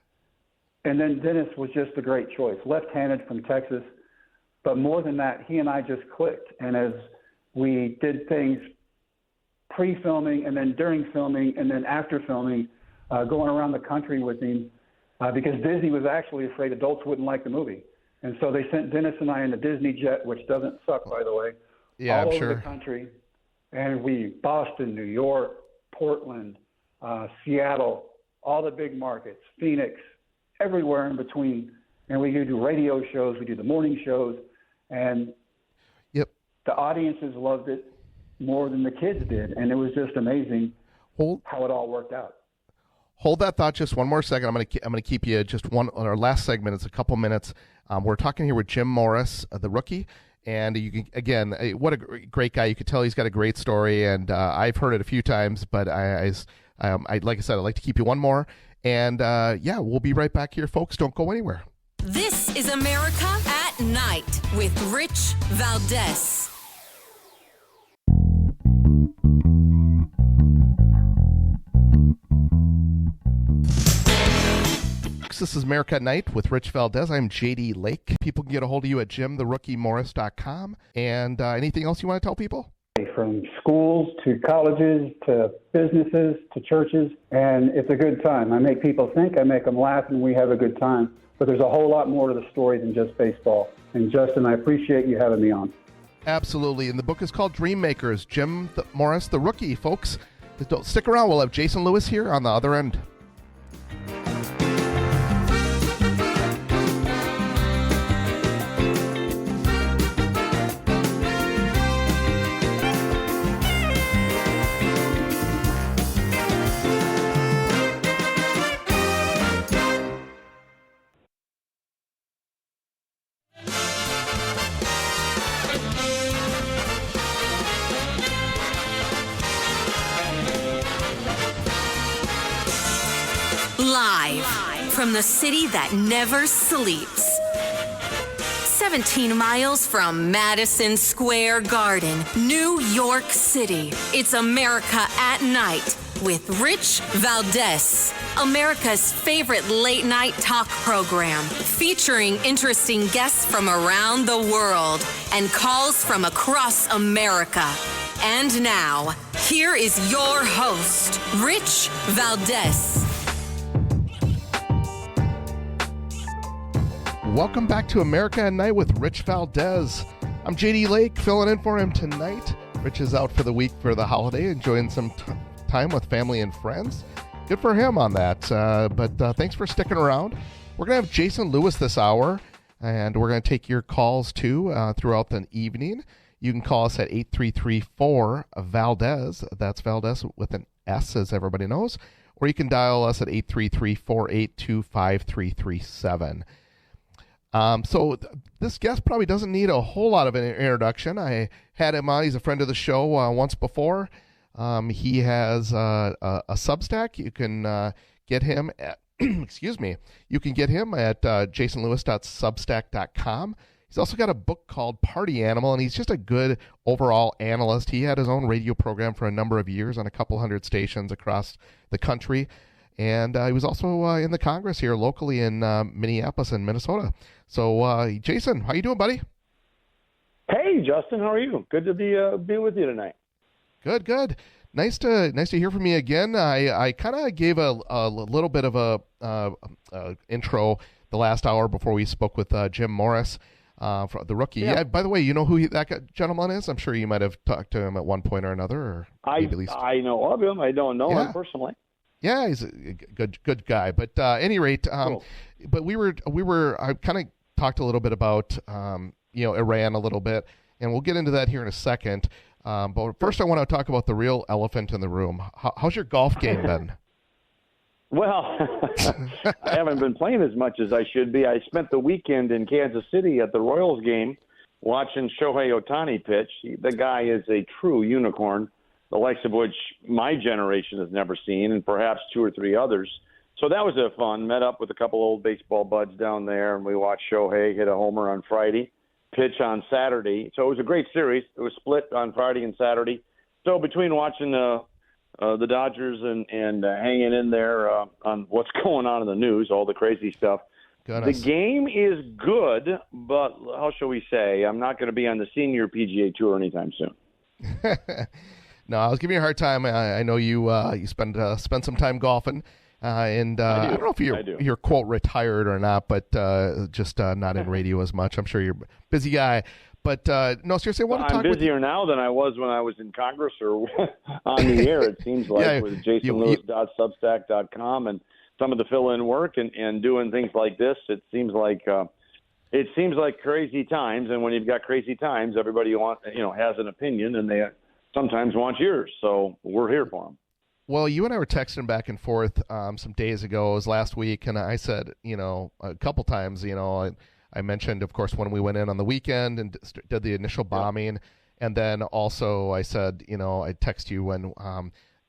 And then Dennis was just a great choice, left-handed from Texas. But more than that, he and I just clicked. And as we did things pre-filming and then during filming and then after filming, going around the country with him, because Disney was actually afraid adults wouldn't like the movie. And so they sent Dennis and I in the Disney jet, which doesn't suck, by the way, yeah, all I'm over sure. the country. And Boston, New York, Portland, Seattle, all the big markets, Phoenix, everywhere in between. And we do radio shows, we do the morning shows, and Yep. the audiences loved it more than the kids did. And it was just amazing how it all worked out. Hold that thought just one more second. I'm gonna keep you just one on our last segment. It's a couple minutes. We're talking here with Jim Morris, the rookie, and you can, again, what a great guy. You could tell he's got a great story, and I've heard it a few times. But I like I said, I'd like to keep you one more, and yeah, we'll be right back here, folks. Don't go anywhere. This is America at Night with Rich Valdes. This is America at Night with Rich Valdes. I'm JD Lake. People can get a hold of you at jimtherookiemorris.com. And anything else you want to tell people? From schools to colleges to businesses to churches, and it's a good time. I make people think, I make them laugh, and we have a good time. But there's a whole lot more to the story than just baseball. And Justin, I appreciate you having me on. Absolutely. And the book is called Dream Makers. Jim Morris, the rookie, folks. Don't stick around. We'll have Jason Lewis here on the other end. Live from the city that never sleeps. 17 miles from Madison Square Garden, New York City. It's America at Night with Rich Valdes, America's favorite late-night talk program, featuring interesting guests from around the world and calls from across America. And now, here is your host, Rich Valdes. Welcome back to America at Night with Rich Valdes. I'm JD Lake, filling in for him tonight. Rich is out for the week for the holiday, enjoying some time with family and friends. Good for him on that. But thanks for sticking around. We're going to have Jason Lewis this hour, and we're going to take your calls too throughout the evening. You can call us at 833-4-VALDEZ. That's Valdes with an S, as everybody knows. Or you can dial us at 833-482-5337. So this guest probably doesn't need a whole lot of an introduction. I had him on. He's a friend of the show once before. He has a Substack. You can get him at, excuse me, you can get him at jasonlewis.substack.com. He's also got a book called Party Animal, and he's just a good overall analyst. He had his own radio program for a number of years on a couple hundred stations across the country. And he was also in the Congress here locally in Minneapolis and Minnesota. So, Jason, how you doing, buddy? Hey, Justin, how are you? Good to be with you tonight. Good. Nice to hear from you again. I kind of gave a little bit of a intro the last hour before we spoke with Jim Morris, the rookie. Yeah. By the way, you know who that gentleman is? I'm sure you might have talked to him at one point or another, or maybe at least. I know of him. I don't know him personally. Yeah, he's a good guy. But at any rate, cool. But I kind of talked a little bit about Iran a little bit, and we'll get into that here in a second. But first, I want to talk about the real elephant in the room. How's your golf game been? Well, I haven't been playing as much as I should be. I spent the weekend in Kansas City at the Royals game watching Shohei Ohtani pitch. The guy is a true unicorn, the likes of which my generation has never seen, and perhaps two or three others. So that was fun. Met up with a couple old baseball buds down there, and we watched Shohei hit a homer on Friday, pitch on Saturday. So it was a great series. It was split on Friday and Saturday. So between watching the Dodgers and hanging in there on what's going on in the news, all the crazy stuff, Goodness. The game is good, but how shall we say, I'm not going to be on the senior PGA Tour anytime soon. No, I was giving you a hard time. I know you spend some time golfing, and I don't know if you're quote retired or not, but just not in radio as much. I'm sure you're a busy guy, but no, seriously, I want to talk. I'm busier now than I was when I was in Congress or on the air. It seems like with jasonlewis.substack.com and some of the fill-in work and doing things like this. It seems like crazy times, and when you've got crazy times, everybody has an opinion, and they sometimes want yours, so we're here for them. Well, you and I were texting back and forth some days ago. It was last week, and I said, a couple times, I mentioned, of course, when we went in on the weekend and did the initial bombing, and then also I said, I'd text you when,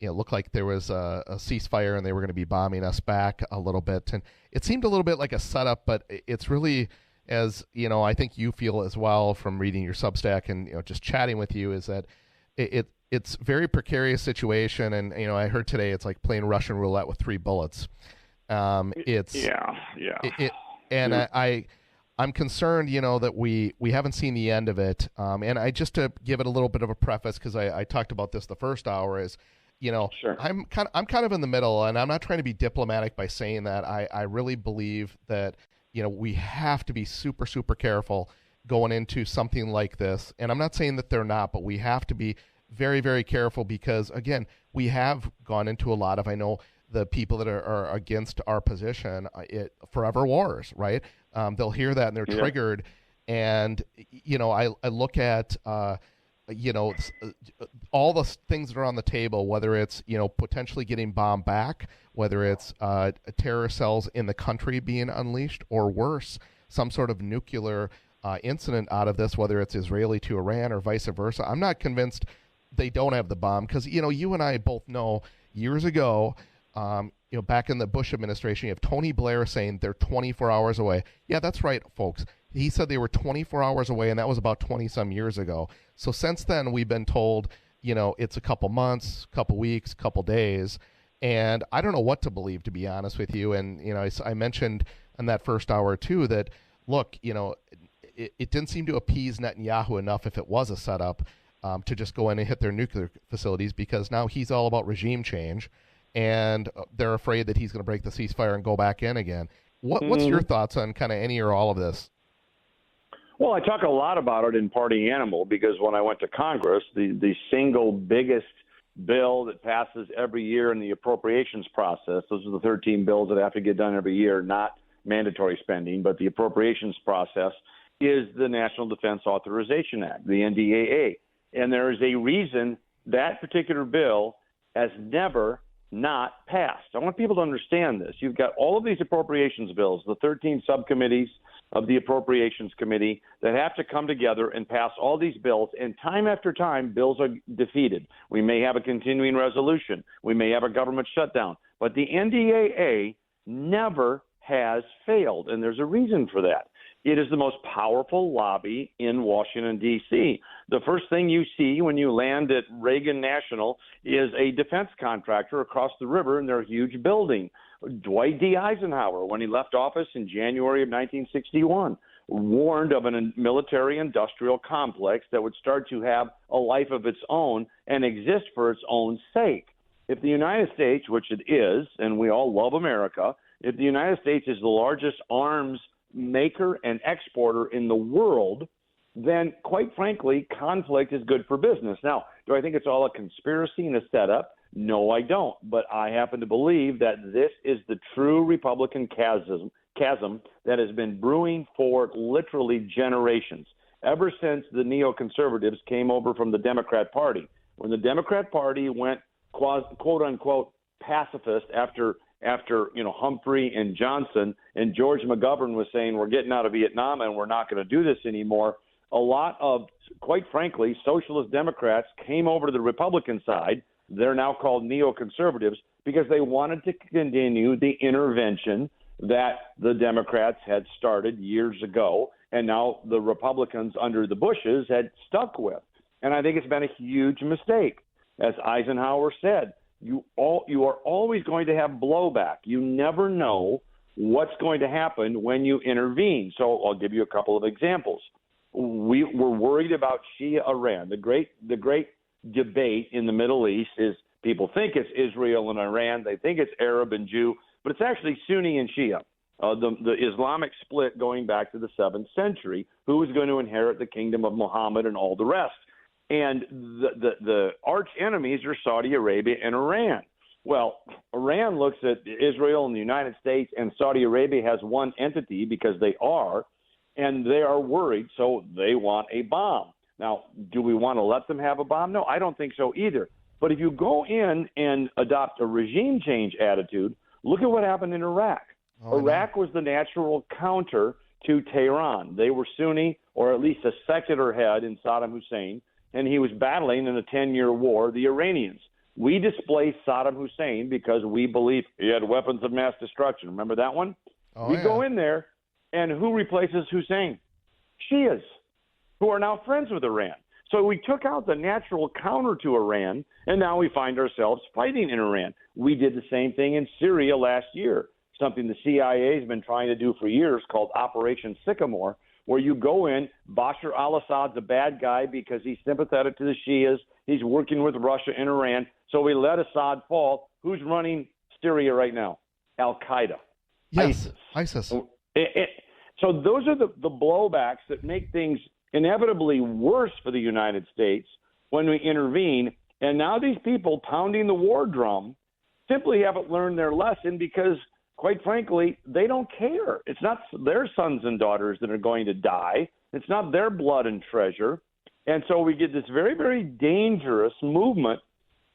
it looked like there was a ceasefire and they were going to be bombing us back a little bit, and it seemed a little bit like a setup, but it's really, as I think you feel as well from reading your Substack and just chatting with you, is that it's very precarious situation, and I heard today it's like playing Russian roulette with 3 bullets. I'm concerned, that we haven't seen the end of it. And I just to give it a little bit of a preface, because I talked about this the first hour, is Sure. I'm kind of in the middle, and I'm not trying to be diplomatic by saying that. I really believe that we have to be super, super careful going into something like this. And I'm not saying that they're not, but we have to be very, very careful, because, again, we have gone into a lot of, I know the people that are against our position, forever wars, right? They'll hear that and they're triggered. And, I look at, all the things that are on the table, whether it's, potentially getting bombed back, whether it's terror cells in the country being unleashed, or worse, some sort of nuclear incident out of this, whether it's Israeli to Iran or vice versa. I'm not convinced they don't have the bomb, because, you and I both know years ago, Back in the Bush administration, you have Tony Blair saying they're 24 hours away. Yeah, that's right, folks. He said they were 24 hours away, and that was about 20-some years ago. So since then, we've been told, it's a couple months, couple weeks, couple days, and I don't know what to believe, to be honest with you. And, I mentioned in that first hour, too, that, look, it didn't seem to appease Netanyahu enough if it was a setup to just go in and hit their nuclear facilities, because now he's all about regime change, and they're afraid that he's going to break the ceasefire and go back in again. What's your thoughts on kind of any or all of this? Well, I talk a lot about it in Party Animal, because when I went to Congress, the single biggest bill that passes every year in the appropriations process, those are the 13 bills that have to get done every year, not mandatory spending, but the appropriations process, is the National Defense Authorization Act, the NDAA. And there is a reason that particular bill has never not passed. I want people to understand this. You've got all of these appropriations bills, the 13 subcommittees of the Appropriations Committee that have to come together and pass all these bills, and time after time, bills are defeated. We may have a continuing resolution. We may have a government shutdown. But the NDAA never has failed, and there's a reason for that. It is the most powerful lobby in Washington, D.C. The first thing you see when you land at Reagan National is a defense contractor across the river in their huge building. Dwight D. Eisenhower, when he left office in January of 1961, warned of a military-industrial complex that would start to have a life of its own and exist for its own sake. If the United States, which it is, and we all love America, if the United States is the largest arms maker and exporter in the world, then quite frankly, conflict is good for business. Now, do I think it's all a conspiracy and a setup? No, I don't. But I happen to believe that this is the true Republican chasm that has been brewing for literally generations, ever since the neoconservatives came over from the Democrat Party. When the Democrat Party went quote unquote pacifist after Humphrey and Johnson, and George McGovern was saying, we're getting out of Vietnam and we're not going to do this anymore, a lot of, quite frankly, socialist Democrats came over to the Republican side. They're now called neoconservatives because they wanted to continue the intervention that the Democrats had started years ago, and now the Republicans under the Bushes had stuck with. And I think it's been a huge mistake. As Eisenhower said, you are always going to have blowback. You never know what's going to happen when you intervene. So I'll give you a couple of examples. We were worried about Shia Iran. The great debate in the Middle East is people think it's Israel and Iran. They think it's Arab and Jew, but it's actually Sunni and Shia. The Islamic split going back to the 7th century, who is going to inherit the kingdom of Muhammad and all the rest. And the arch enemies are Saudi Arabia and Iran. Well, Iran looks at Israel and the United States, and Saudi Arabia has one entity because they are, and they are worried, so they want a bomb. Now, do we want to let them have a bomb? No, I don't think so either. But if you go in and adopt a regime change attitude, look at what happened in Iraq. Iraq was the natural counter to Tehran. They were Sunni, or at least a secular head in Saddam Hussein, and he was battling in a 10-year war the Iranians. We displaced Saddam Hussein because we believe he had weapons of mass destruction. Remember that one? Go in there, and who replaces Hussein? Shias, who are now friends with Iran. So we took out the natural counter to Iran, and now we find ourselves fighting in Iran. We did the same thing in Syria last year, something the CIA has been trying to do for years called Operation Sycamore, where you go in, Bashar al-Assad's a bad guy because he's sympathetic to the Shias. He's working with Russia and Iran. So we let Assad fall. Who's running Syria right now? Al-Qaeda. Yes, ISIS. So those are the blowbacks that make things inevitably worse for the United States when we intervene. And now these people pounding the war drum simply haven't learned their lesson because, quite frankly, they don't care. It's not their sons and daughters that are going to die. It's not their blood and treasure. And so we get this very, very dangerous movement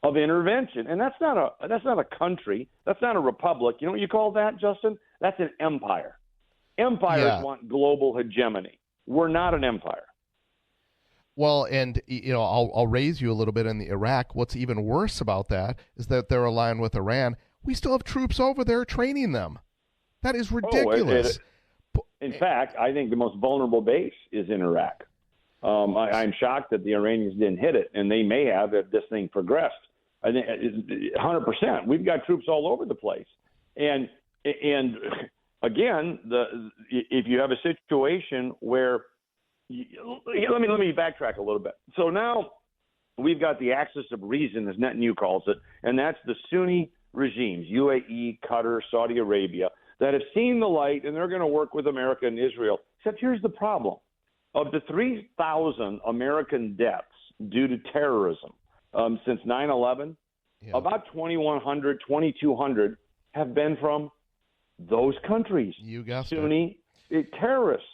of intervention. And that's not a country. That's not a republic. You know what you call that, Justin? That's an empire. Empires want global hegemony. We're not an empire. Well, and I'll raise you a little bit in the Iraq. What's even worse about that is that they're aligned with Iran. We still have troops over there training them. That is ridiculous. In fact, I think the most vulnerable base is in Iraq. I'm shocked that the Iranians didn't hit it, and they may have if this thing progressed. I think 100%. We've got troops all over the place, and again, if you have a situation where let me backtrack a little bit. So now we've got the axis of reason, as Netanyahu calls it, and that's the Sunni regimes, UAE, Qatar, Saudi Arabia, that have seen the light, and they're going to work with America and Israel. Except here's the problem. Of the 3,000 American deaths due to terrorism since 9/11, about 2,100, 2,200 have been from those countries. You guessed Sunni terrorists.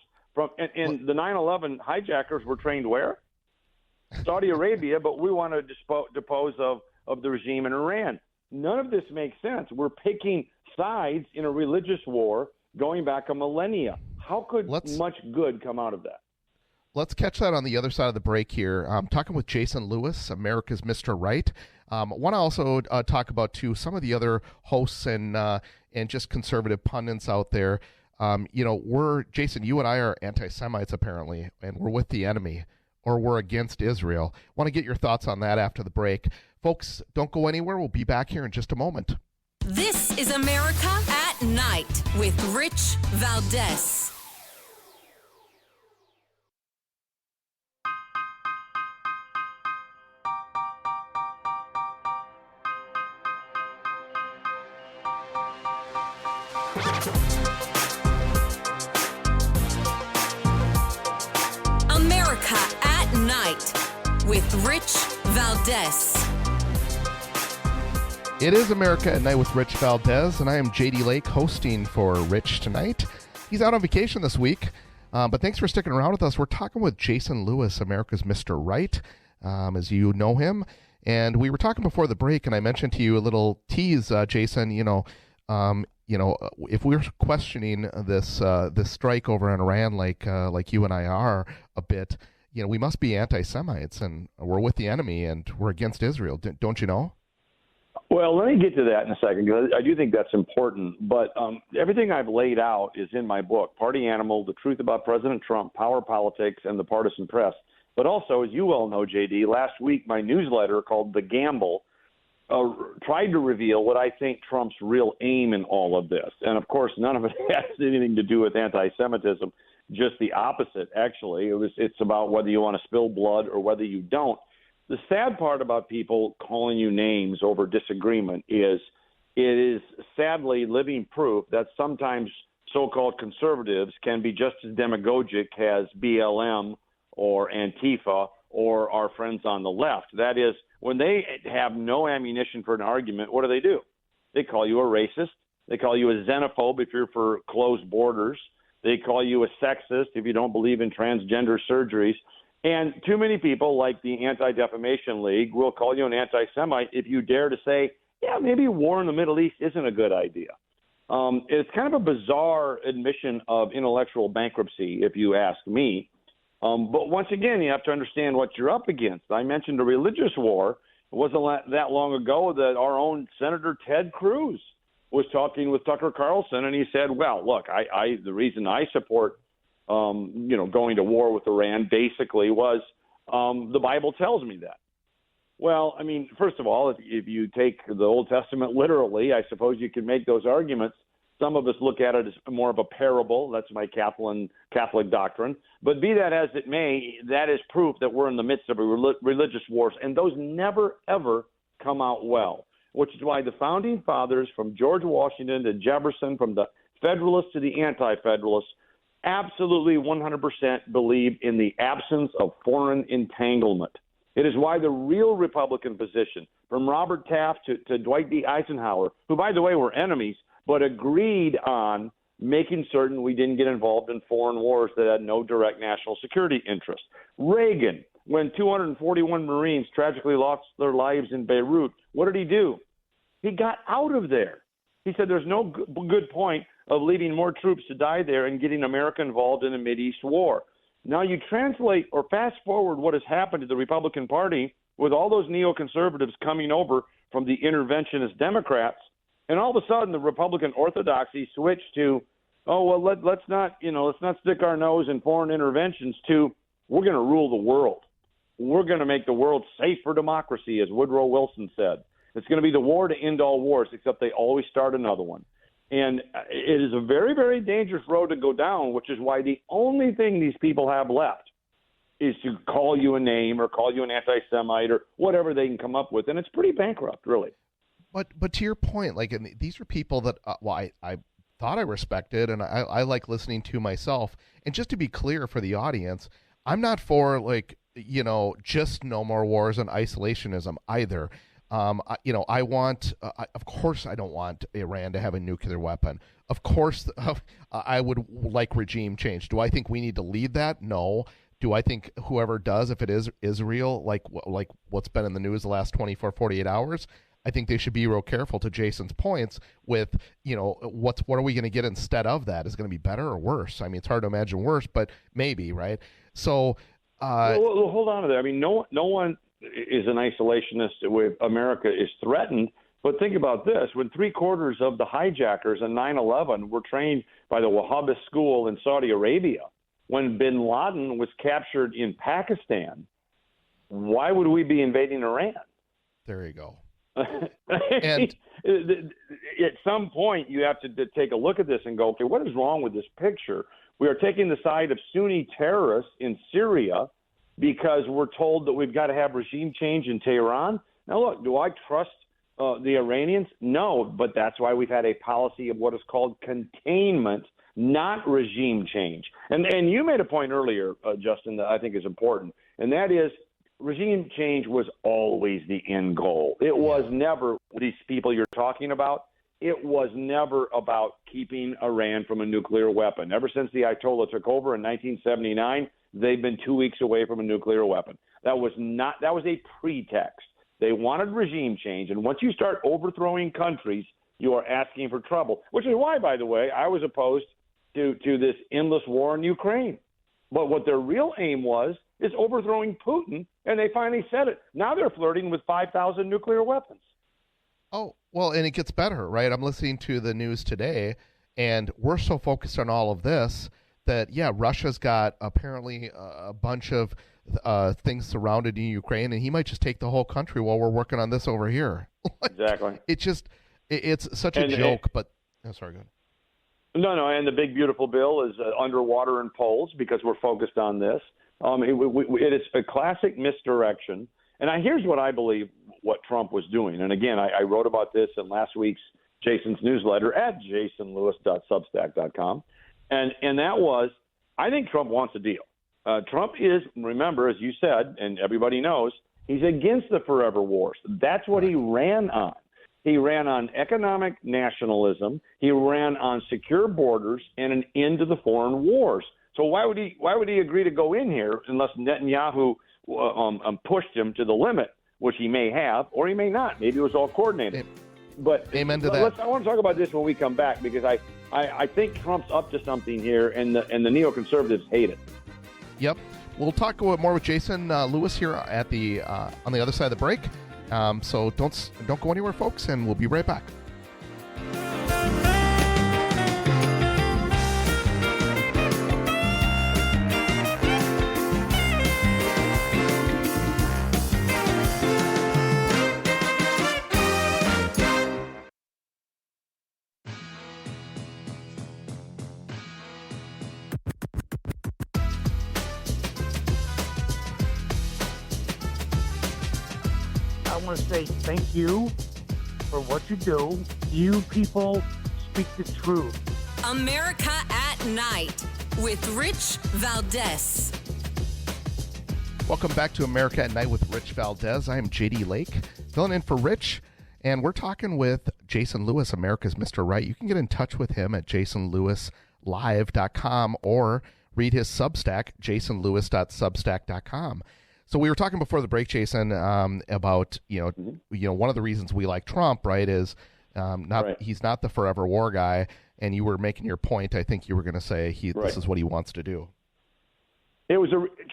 And the 9/11 hijackers were trained where? Saudi Arabia, but we want to depose of the regime in Iran. None of this makes sense. We're picking sides in a religious war going back a millennia. How could much good come out of that? Let's catch that on the other side of the break here. I'm talking with Jason Lewis, America's Mr. Right. Want to also talk about, too, some of the other hosts and just conservative pundits out there. Jason, you and I are anti-Semites, apparently, and we're with the enemy, or we're against Israel. Want to get your thoughts on that after the break. Folks, don't go anywhere. We'll be back here in just a moment. This is America at Night with Rich Valdes. America at Night with Rich Valdes. It is America at Night with Rich Valdes, and I am JD Lake hosting for Rich tonight. He's out on vacation this week, but thanks for sticking around with us. We're talking with Jason Lewis, America's Mr. Right, as you know him. And we were talking before the break, and I mentioned to you a little tease, Jason, if we're questioning this strike over in Iran like you and I are a bit, we must be anti-Semites, and we're with the enemy, and we're against Israel. Don't you know? Well, let me get to that in a second, because I do think that's important. But everything I've laid out is in my book, Party Animal, The Truth About President Trump, Power Politics, and the Partisan Press. But also, as you well know, JD, last week my newsletter called The Gamble tried to reveal what I think Trump's real aim in all of this. And, of course, none of it has anything to do with anti-Semitism, just the opposite, actually. It's about whether you want to spill blood or whether you don't. The sad part about people calling you names over disagreement is it is sadly living proof that sometimes so-called conservatives can be just as demagogic as BLM or Antifa or our friends on the left. That is, when they have no ammunition for an argument, what do? They call you a racist. They call you a xenophobe if you're for closed borders. They call you a sexist if you don't believe in transgender surgeries. And too many people, like the Anti-Defamation League, will call you an anti-Semite if you dare to say, yeah, maybe war in the Middle East isn't a good idea. It's kind of a bizarre admission of intellectual bankruptcy, if you ask me. But once again, you have to understand what you're up against. I mentioned a religious war. It wasn't that long ago that our own Senator Ted Cruz was talking with Tucker Carlson, and he said, well, look, the reason I support going to war with Iran basically was the Bible tells me that. Well, I mean, first of all, if you take the Old Testament literally, I suppose you can make those arguments. Some of us look at it as more of a parable. That's my Catholic doctrine. But be that as it may, that is proof that we're in the midst of a religious wars, and those never, ever come out well, which is why the Founding Fathers, from George Washington to Jefferson, from the Federalists to the Anti-Federalists, absolutely 100% believe in the absence of foreign entanglement. It is why the real Republican position, from Robert Taft to Dwight D. Eisenhower, who, by the way, were enemies, but agreed on making certain we didn't get involved in foreign wars that had no direct national security interest. Reagan, when 241 Marines tragically lost their lives in Beirut, what did he do? He got out of there. He said there's no good point of leaving more troops to die there and getting America involved in a Mideast war. Now you translate or fast forward what has happened to the Republican Party with all those neoconservatives coming over from the interventionist Democrats, And all of a sudden, the Republican orthodoxy switched to, oh, well, let's not stick our nose in foreign interventions, to we're going to rule the world. We're going to make the world safe for democracy, as Woodrow Wilson said. It's going to be the war to end all wars, except they always start another one. And it is a very, very dangerous road to go down, which is why the only thing these people have left is to call you a name or call you an anti-Semite or whatever they can come up with. And it's pretty bankrupt, really. But to your point, like, and these are people that, I thought I respected and I like listening to myself. And just to be clear for the audience, I'm not for, like, just no more wars and isolationism either. I want, of course, I don't want Iran to have a nuclear weapon. Of course, I would like regime change. Do I think we need to lead that? No. Do I think whoever does, if it is Israel, like what's been in the news the last 24, 48 hours, I think they should be real careful, to Jason's points, with, what are we going to get instead of that? Is it going to be better or worse? I mean, it's hard to imagine worse, but maybe, right? So, well, hold on to that. I mean, no one is an isolationist where America is threatened. But think about this. When 3/4 of the hijackers on 9/11 were trained by the Wahhabist school in Saudi Arabia, when bin Laden was captured in Pakistan, why would we be invading Iran? There you go. And at some point, you have to take a look at this and go, okay, what is wrong with this picture? We are taking the side of Sunni terrorists in Syria because we're told that we've got to have regime change in Tehran. Now, look, do I trust the Iranians? No, but that's why we've had a policy of what is called containment, not regime change. And you made a point earlier, Justin, that I think is important, and that is regime change was always the end goal. It was never these people you're talking about. It was never about keeping Iran from a nuclear weapon. Ever since the Ayatollah took over in 1979, they've been 2 weeks away from a nuclear weapon. That was a pretext. They wanted regime change, and once you start overthrowing countries, you are asking for trouble, which is why, by the way, I was opposed to this endless war in Ukraine. But what their real aim was is overthrowing Putin, and they finally said it. Now they're flirting with 5,000 nuclear weapons. Oh, well, and it gets better, right? I'm listening to the news today, and we're so focused on all of this that, Russia's got apparently a bunch of things surrounded in Ukraine, and he might just take the whole country while we're working on this over here. Exactly. It's such a joke, but sorry, go ahead. No, and the big, beautiful bill is underwater in polls because we're focused on this. It is a classic misdirection. And here's what I believe what Trump was doing. And again, I wrote about this in last week's Jason's newsletter at jasonlewis.substack.com. And that was, I think Trump wants a deal. Trump is, remember, as you said, and everybody knows, he's against the forever wars. That's what he ran on. He ran on economic nationalism. He ran on secure borders and an end to the foreign wars. So why would he agree to go in here unless Netanyahu pushed him to the limit, which he may have or he may not. Maybe it was all coordinated. But amen to that. I want to talk about this when we come back because I think Trump's up to something here, and the neoconservatives hate it. Yep. We'll talk more with Jason Lewis here at the on the other side of the break. So don't go anywhere, folks, and we'll be right back. I want to say thank you for what you do. You people speak the truth. America at Night with Rich Valdes. Welcome back to America at Night with Rich Valdes. I am JD Lake, filling in for Rich, and we're talking with Jason Lewis, America's Mr. Right. You can get in touch with him at jasonlewislive.com or read his Substack, jasonlewis.substack.com. So we were talking before the break, Jason, about one of the reasons we like Trump, right, is he's not the forever war guy, and you were making your point. I think you were going to say this is what he wants to do.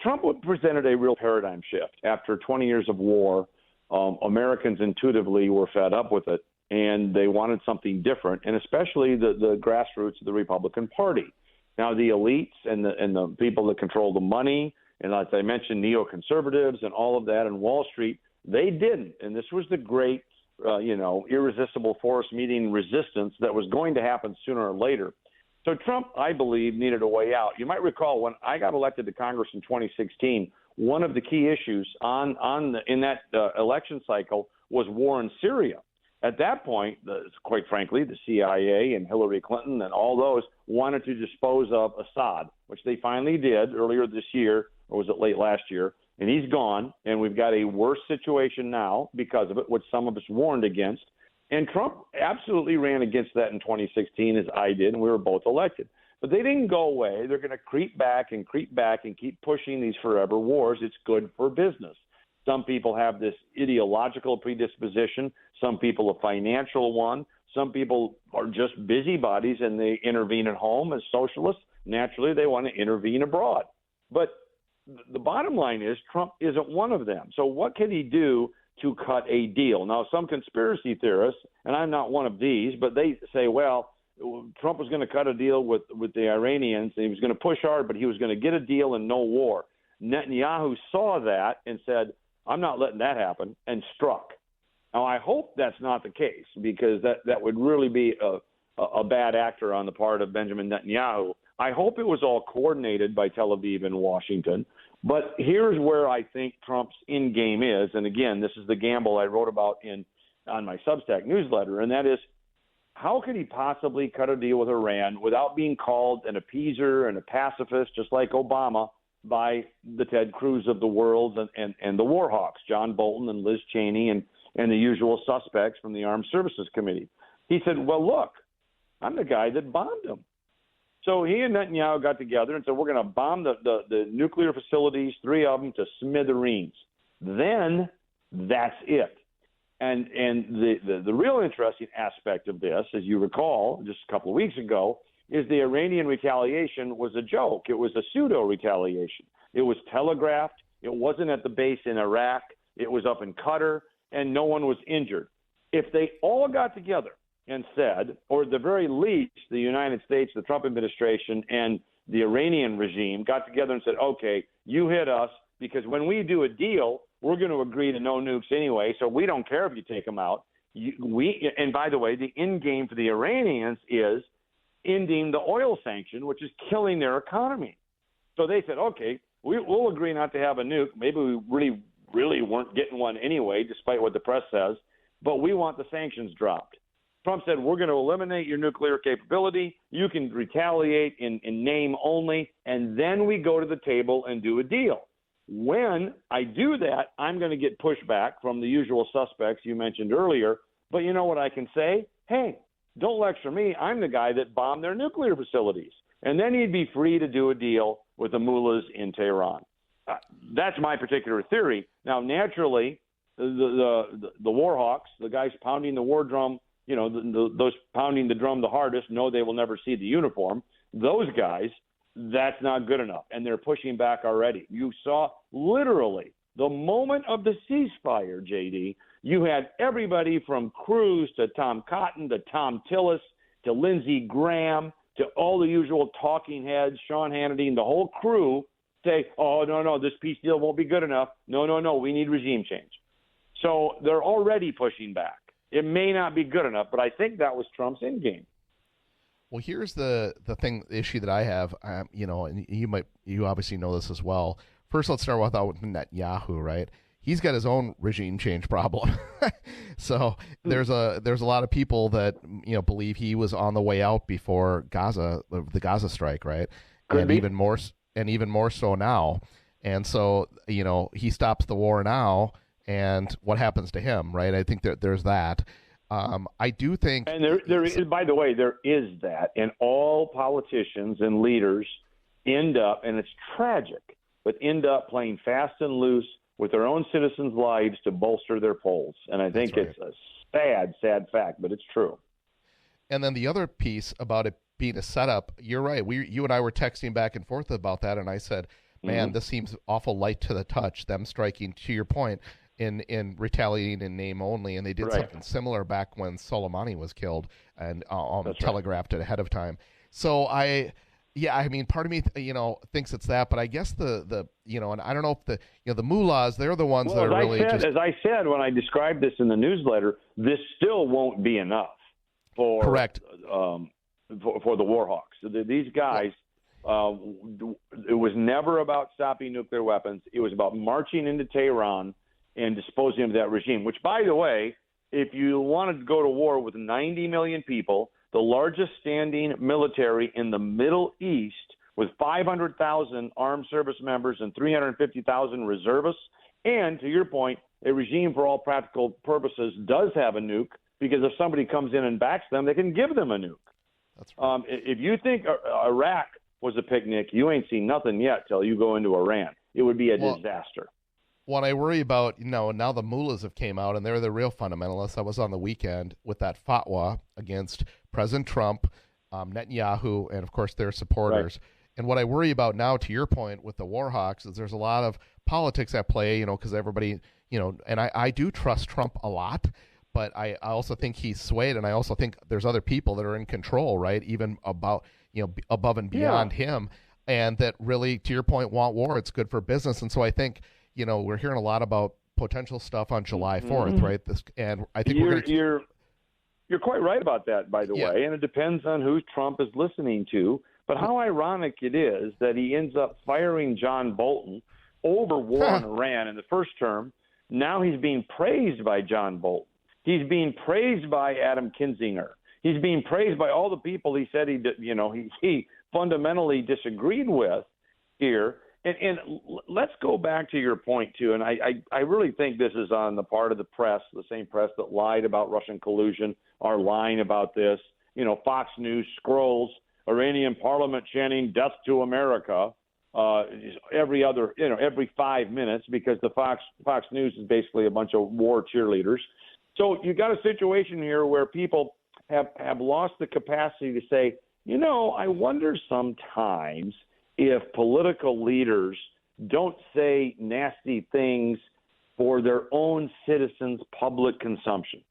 Trump presented a real paradigm shift after 20 years of war. Americans intuitively were fed up with it, and they wanted something different, and especially the grassroots of the Republican Party. Now, the elites and the people that control the money, and as I mentioned, neoconservatives and all of that, and Wall Street, they didn't. And this was the great, irresistible force meeting resistance that was going to happen sooner or later. So Trump, I believe, needed a way out. You might recall when I got elected to Congress in 2016, one of the key issues in that election cycle was war in Syria. At that point, quite frankly, the CIA and Hillary Clinton and all those wanted to dispose of Assad, which they finally did earlier this year, or was it late last year? And he's gone, and we've got a worse situation now because of it, which some of us warned against. And Trump absolutely ran against that in 2016, as I did, and we were both elected. But they didn't go away. They're going to creep back and keep pushing these forever wars. It's good for business. Some people have this ideological predisposition. Some people a financial one. Some people are just busybodies and they intervene at home as socialists. Naturally, they want to intervene abroad. But the bottom line is Trump isn't one of them. So what can he do to cut a deal? Now, some conspiracy theorists, and I'm not one of these, but they say, well, Trump was going to cut a deal with the Iranians, and he was going to push hard, but he was going to get a deal and no war. Netanyahu saw that and said, I'm not letting that happen, and struck. Now, I hope that's not the case, because that would really be a bad actor on the part of Benjamin Netanyahu. I hope it was all coordinated by Tel Aviv and Washington. But here's where I think Trump's end game is. And again, this is the gamble I wrote about on my Substack newsletter, and that is, how could he possibly cut a deal with Iran without being called an appeaser and a pacifist, just like Obama, by the Ted Cruz of the world and the war hawks, John Bolton and Liz Cheney and the usual suspects from the Armed Services Committee? He said, well, look, I'm the guy that bombed him. So he and Netanyahu got together and said, we're going to bomb the nuclear facilities, 3 of them, to smithereens. Then that's it. And the real interesting aspect of this, as you recall, just a couple of weeks ago, is the Iranian retaliation was a joke. It was a pseudo-retaliation. It was telegraphed. It wasn't at the base in Iraq. It was up in Qatar, and no one was injured. If they all got together and said, or at the very least, the United States, the Trump administration, and the Iranian regime got together and said, okay, you hit us, because when we do a deal, we're going to agree to no nukes anyway, so we don't care if you take them out. And by the way, the end game for the Iranians is ending the oil sanction, which is killing their economy. So they said, okay, we'll agree not to have a nuke. Maybe we really weren't getting one anyway, despite what the press says, but we want the sanctions dropped. Trump said, we're going to eliminate your nuclear capability. You can retaliate in name only, and then we go to the table and do a deal. When I do that, I'm going to get pushback from the usual suspects you mentioned earlier. But you know what I can say? Hey, don't lecture me. I'm the guy that bombed their nuclear facilities. And then he'd be free to do a deal with the mullahs in Tehran. That's my particular theory. Now, naturally, the war hawks, the guys pounding the war drum, those pounding the drum the hardest, know they will never see the uniform. Those guys, that's not good enough, and they're pushing back already. You saw literally the moment of the ceasefire, JD, you had everybody from Cruz to Tom Cotton to Tom Tillis to Lindsey Graham to all the usual talking heads, Sean Hannity and the whole crew say, oh, no, this peace deal won't be good enough. No, we need regime change. So they're already pushing back. It may not be good enough, but I think that was Trump's endgame. Well, here's the issue that I have, and you obviously know this as well. First, let's start with Netanyahu, right? He's got his own regime change problem. So there's a lot of people that believe he was on the way out before the Gaza strike, right? Even more so now. And so he stops the war now, and what happens to him, right? I think there's that. I do think, and there is, by the way, there is that, and all politicians and leaders end up, and it's tragic, but end up playing fast and loose with their own citizens' lives to bolster their polls. And I think it's a sad fact, but it's true. And then the other piece about it being a setup, you're right. You and I were texting back and forth about that, and I said, man, this seems awful light to the touch, them striking, to your point, in retaliating in name only, and they did Right. something similar back when Soleimani was killed and That's telegraphed it ahead of time. So I mean, part of me, thinks it's that, but I guess the and I don't know if the mullahs, they're the ones that are really as I said when I described this in the newsletter, this still won't be enough for correct for the war hawks. These guys, it was never about stopping nuclear weapons. It was about marching into Tehran and disposing of that regime, which, by the way, if you wanted to go to war with 90 million people, the largest standing military in the Middle East with 500,000 armed service members and 350,000 reservists, and to your point, a regime for all practical purposes does have a nuke, because if somebody comes in and backs them, they can give them a nuke. That's right. If you think Iraq was a picnic, you ain't seen nothing yet till you go into Iran. It would be a disaster. What I worry about, now the mullahs have came out, and they're the real fundamentalists. I was on the weekend with that fatwa against President Trump, Netanyahu, and, of course, their supporters. Right. And what I worry about now, to your point, with the war hawks, is there's a lot of politics at play, because everybody, and I do trust Trump a lot, but I also think he's swayed, and I also think there's other people that are in control, right, even about, above and beyond him, and that really, to your point, want war. It's good for business. And so I think, we're hearing a lot about potential stuff on July 4th, right? And I think you're quite right about that, by the way, and it depends on who Trump is listening to. But how ironic it is that he ends up firing John Bolton over war in Iran in the first term. Now he's being praised by John Bolton. He's being praised by Adam Kinzinger. He's being praised by all the people he said he fundamentally disagreed with here. And let's go back to your point, too. And I really think this is on the part of the press, the same press that lied about Russian collusion, are lying about this. Fox News scrolls Iranian parliament chanting "Death to America" every 5 minutes, because the Fox News is basically a bunch of war cheerleaders. So you got a situation here where people have lost the capacity to say, I wonder sometimes if political leaders don't say nasty things for their own citizens' public consumption,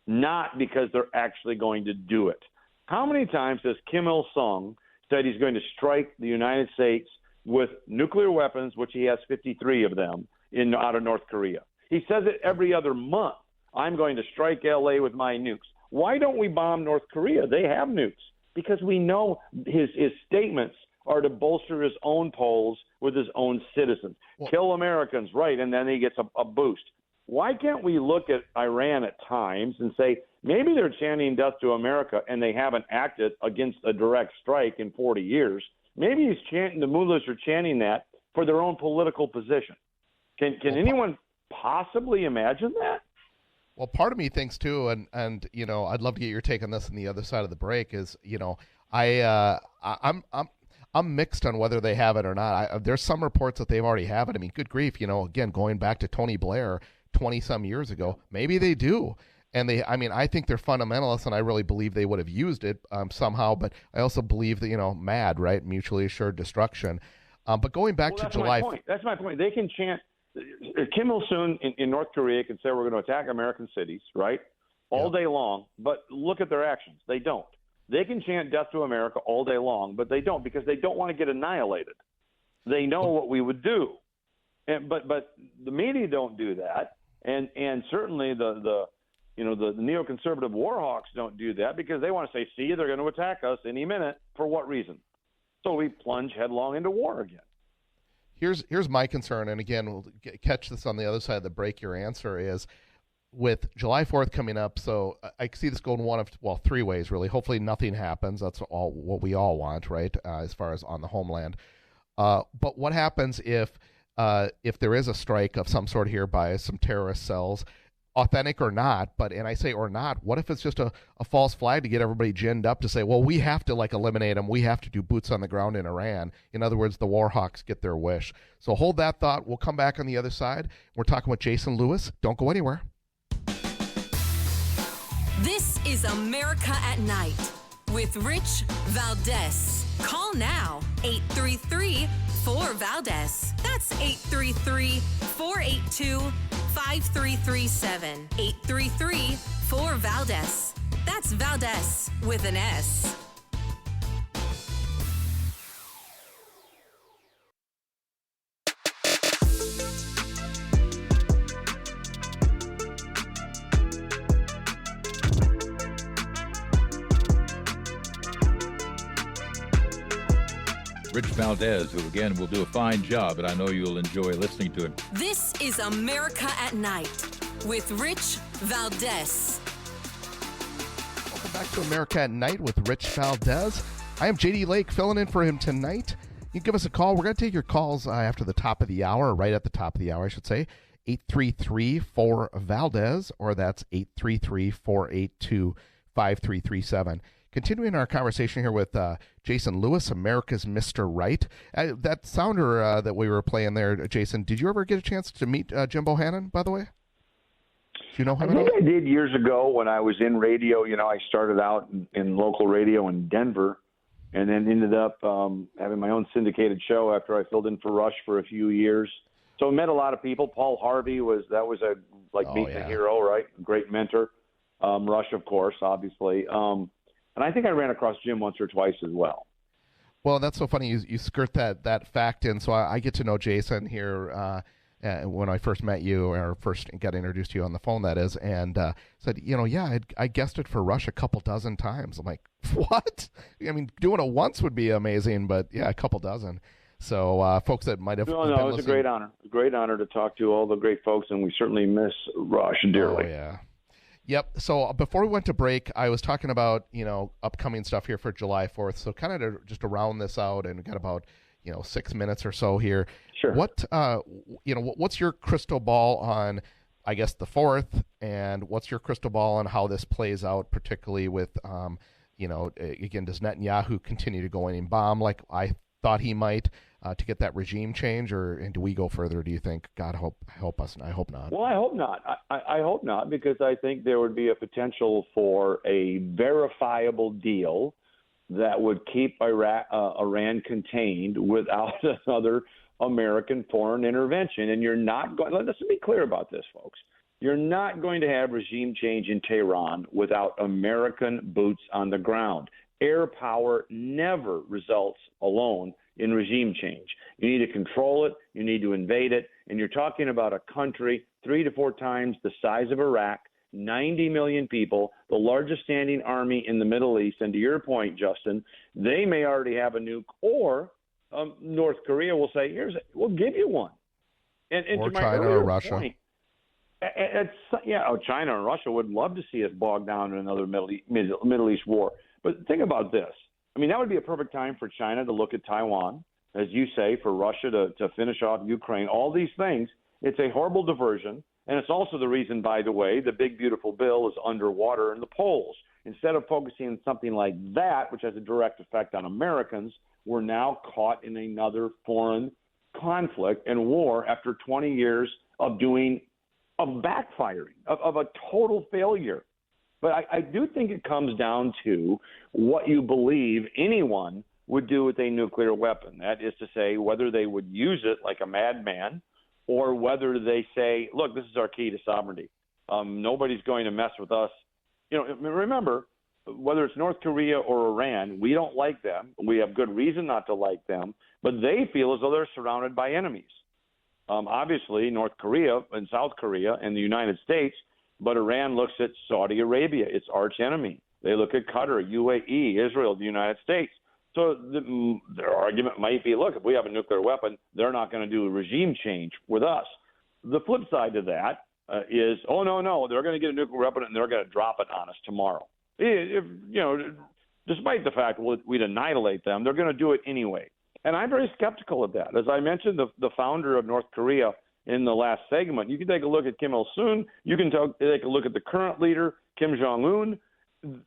not because they're actually going to do it. How many times has Kim Il-sung said he's going to strike the United States with nuclear weapons, which he has 53 of them out of North Korea? He says it every other month. I'm going to strike L.A. with my nukes. Why don't we bomb North Korea? They have nukes. Because we know his statements are to bolster his own polls with his own citizens. Kill Americans, right, and then he gets a boost. Why can't we look at Iran at times and say, maybe they're chanting "Death to America" and they haven't acted against a direct strike in 40 years. Maybe the mullahs are chanting that for their own political position. Can anyone possibly imagine that? Well, part of me thinks too, and I'd love to get your take on this on the other side of the break, is, I'm mixed on whether they have it or not. There's some reports that they've already have it. I mean, good grief, again, going back to Tony Blair 20-some years ago, maybe they do. And I think they're fundamentalists, and I really believe they would have used it somehow, but I also believe that, MAD, right, mutually assured destruction. But going back to July... That's my point. They can chant... Kim Il-sung in North Korea can say we're going to attack American cities, right, all day long, but look at their actions. They don't. They can chant "Death to America" all day long, but they don't, because they don't want to get annihilated. They know what we would do, but the media don't do that, and certainly the neoconservative war hawks don't do that, because they want to say, see, they're going to attack us any minute. For what reason? So we plunge headlong into war again. Here's my concern, and again, we'll catch this on the other side of the break. Your answer is, with July 4th coming up, so I see this going three ways, really. Hopefully nothing happens. That's all what we all want, right, as far as on the homeland. But what happens if there is a strike of some sort here by some terrorist cells, authentic or not, and I say or not, what if it's just a false flag to get everybody ginned up to say, well, we have to eliminate them. We have to do boots on the ground in Iran. In other words, the war hawks get their wish. So hold that thought. We'll come back on the other side. We're talking with Jason Lewis. Don't go anywhere. This is America at Night with Rich Valdes. Call now, 833-4-VALDES. That's 833-482-5790. 5337. 833-4-VALDES. That's Valdes with an S. Rich Valdes, who again will do a fine job, and I know you'll enjoy listening to him. This is America at Night with Rich Valdes. Welcome back to America at Night with Rich Valdes. I am JD Lake filling in for him tonight. You can give us a call. We're going to take your calls after the top of the hour, or right at the top of the hour, I should say. 833-4-VALDES, or that's 833-482-5337. Continuing our conversation here with Jason Lewis, America's Mr. Right. That sounder that we were playing there, Jason, did you ever get a chance to meet Jim Bohannon, by the way? Do you know him? I think I did years ago when I was in radio. You know, I started out in local radio in Denver and then ended up having my own syndicated show after I filled in for Rush for a few years. So I met a lot of people. Paul Harvey was meeting a hero, right? Great mentor. Rush, of course, obviously. And I think I ran across Jim once or twice as well. Well, that's so funny. You skirt that fact in. So I get to know Jason here when I first met you, or first got introduced to you on the phone, that is, and said, I guested for Rush a couple dozen times. I'm like, what? I mean, doing it once would be amazing, but yeah, a couple dozen. So folks that might have No, it was a great honor. A great honor to talk to all the great folks, and we certainly miss Rush dearly. Oh, yeah. Yep. So before we went to break, I was talking about, upcoming stuff here for July 4th. So kind of just to round this out, and we got about, 6 minutes or so here. Sure. What's your crystal ball on, I guess, the 4th, and what's your crystal ball on how this plays out, particularly with, again, does Netanyahu continue to go in and bomb like I thought he might to get that regime change, and do we go further, do you think? God help us, and I hope not. Well, I hope not. I hope not, because I think there would be a potential for a verifiable deal that would keep Iran contained without another American foreign intervention. And you're not going – let's be clear about this, folks. You're not going to have regime change in Tehran without American boots on the ground. Air power never results alone in regime change. You need to control it. You need to invade it. And you're talking about a country 3 to 4 times the size of Iraq, 90 million people, the largest standing army in the Middle East. And to your point, Justin, they may already have a nuke, or North Korea will say, we'll give you one. And or to my China or Russia. Point, China and Russia would love to see us bogged down in another Middle East war. But think about this. I mean, that would be a perfect time for China to look at Taiwan, as you say, for Russia to finish off Ukraine, all these things. It's a horrible diversion. And it's also the reason, by the way, the big, beautiful bill is underwater in the polls. Instead of focusing on something like that, which has a direct effect on Americans, we're now caught in another foreign conflict and war after 20 years of backfiring, of a total failure. But I do think it comes down to what you believe anyone would do with a nuclear weapon. That is to say, whether they would use it like a madman, or whether they say, look, this is our key to sovereignty. Nobody's going to mess with us. Remember, whether it's North Korea or Iran, we don't like them. We have good reason not to like them, but they feel as though they're surrounded by enemies. Obviously, North Korea and South Korea and the United States, but Iran looks at Saudi Arabia, its arch enemy. They look at Qatar, UAE, Israel, the United States. So their argument might be, look, if we have a nuclear weapon, they're not going to do a regime change with us. The flip side to that is, no, they're going to get a nuclear weapon and they're going to drop it on us tomorrow. Despite the fact we'd annihilate them, they're going to do it anyway. And I'm very skeptical of that. As I mentioned, the founder of North Korea in the last segment, you can take a look at Kim Il-sung. You can take a look at the current leader, Kim Jong-un.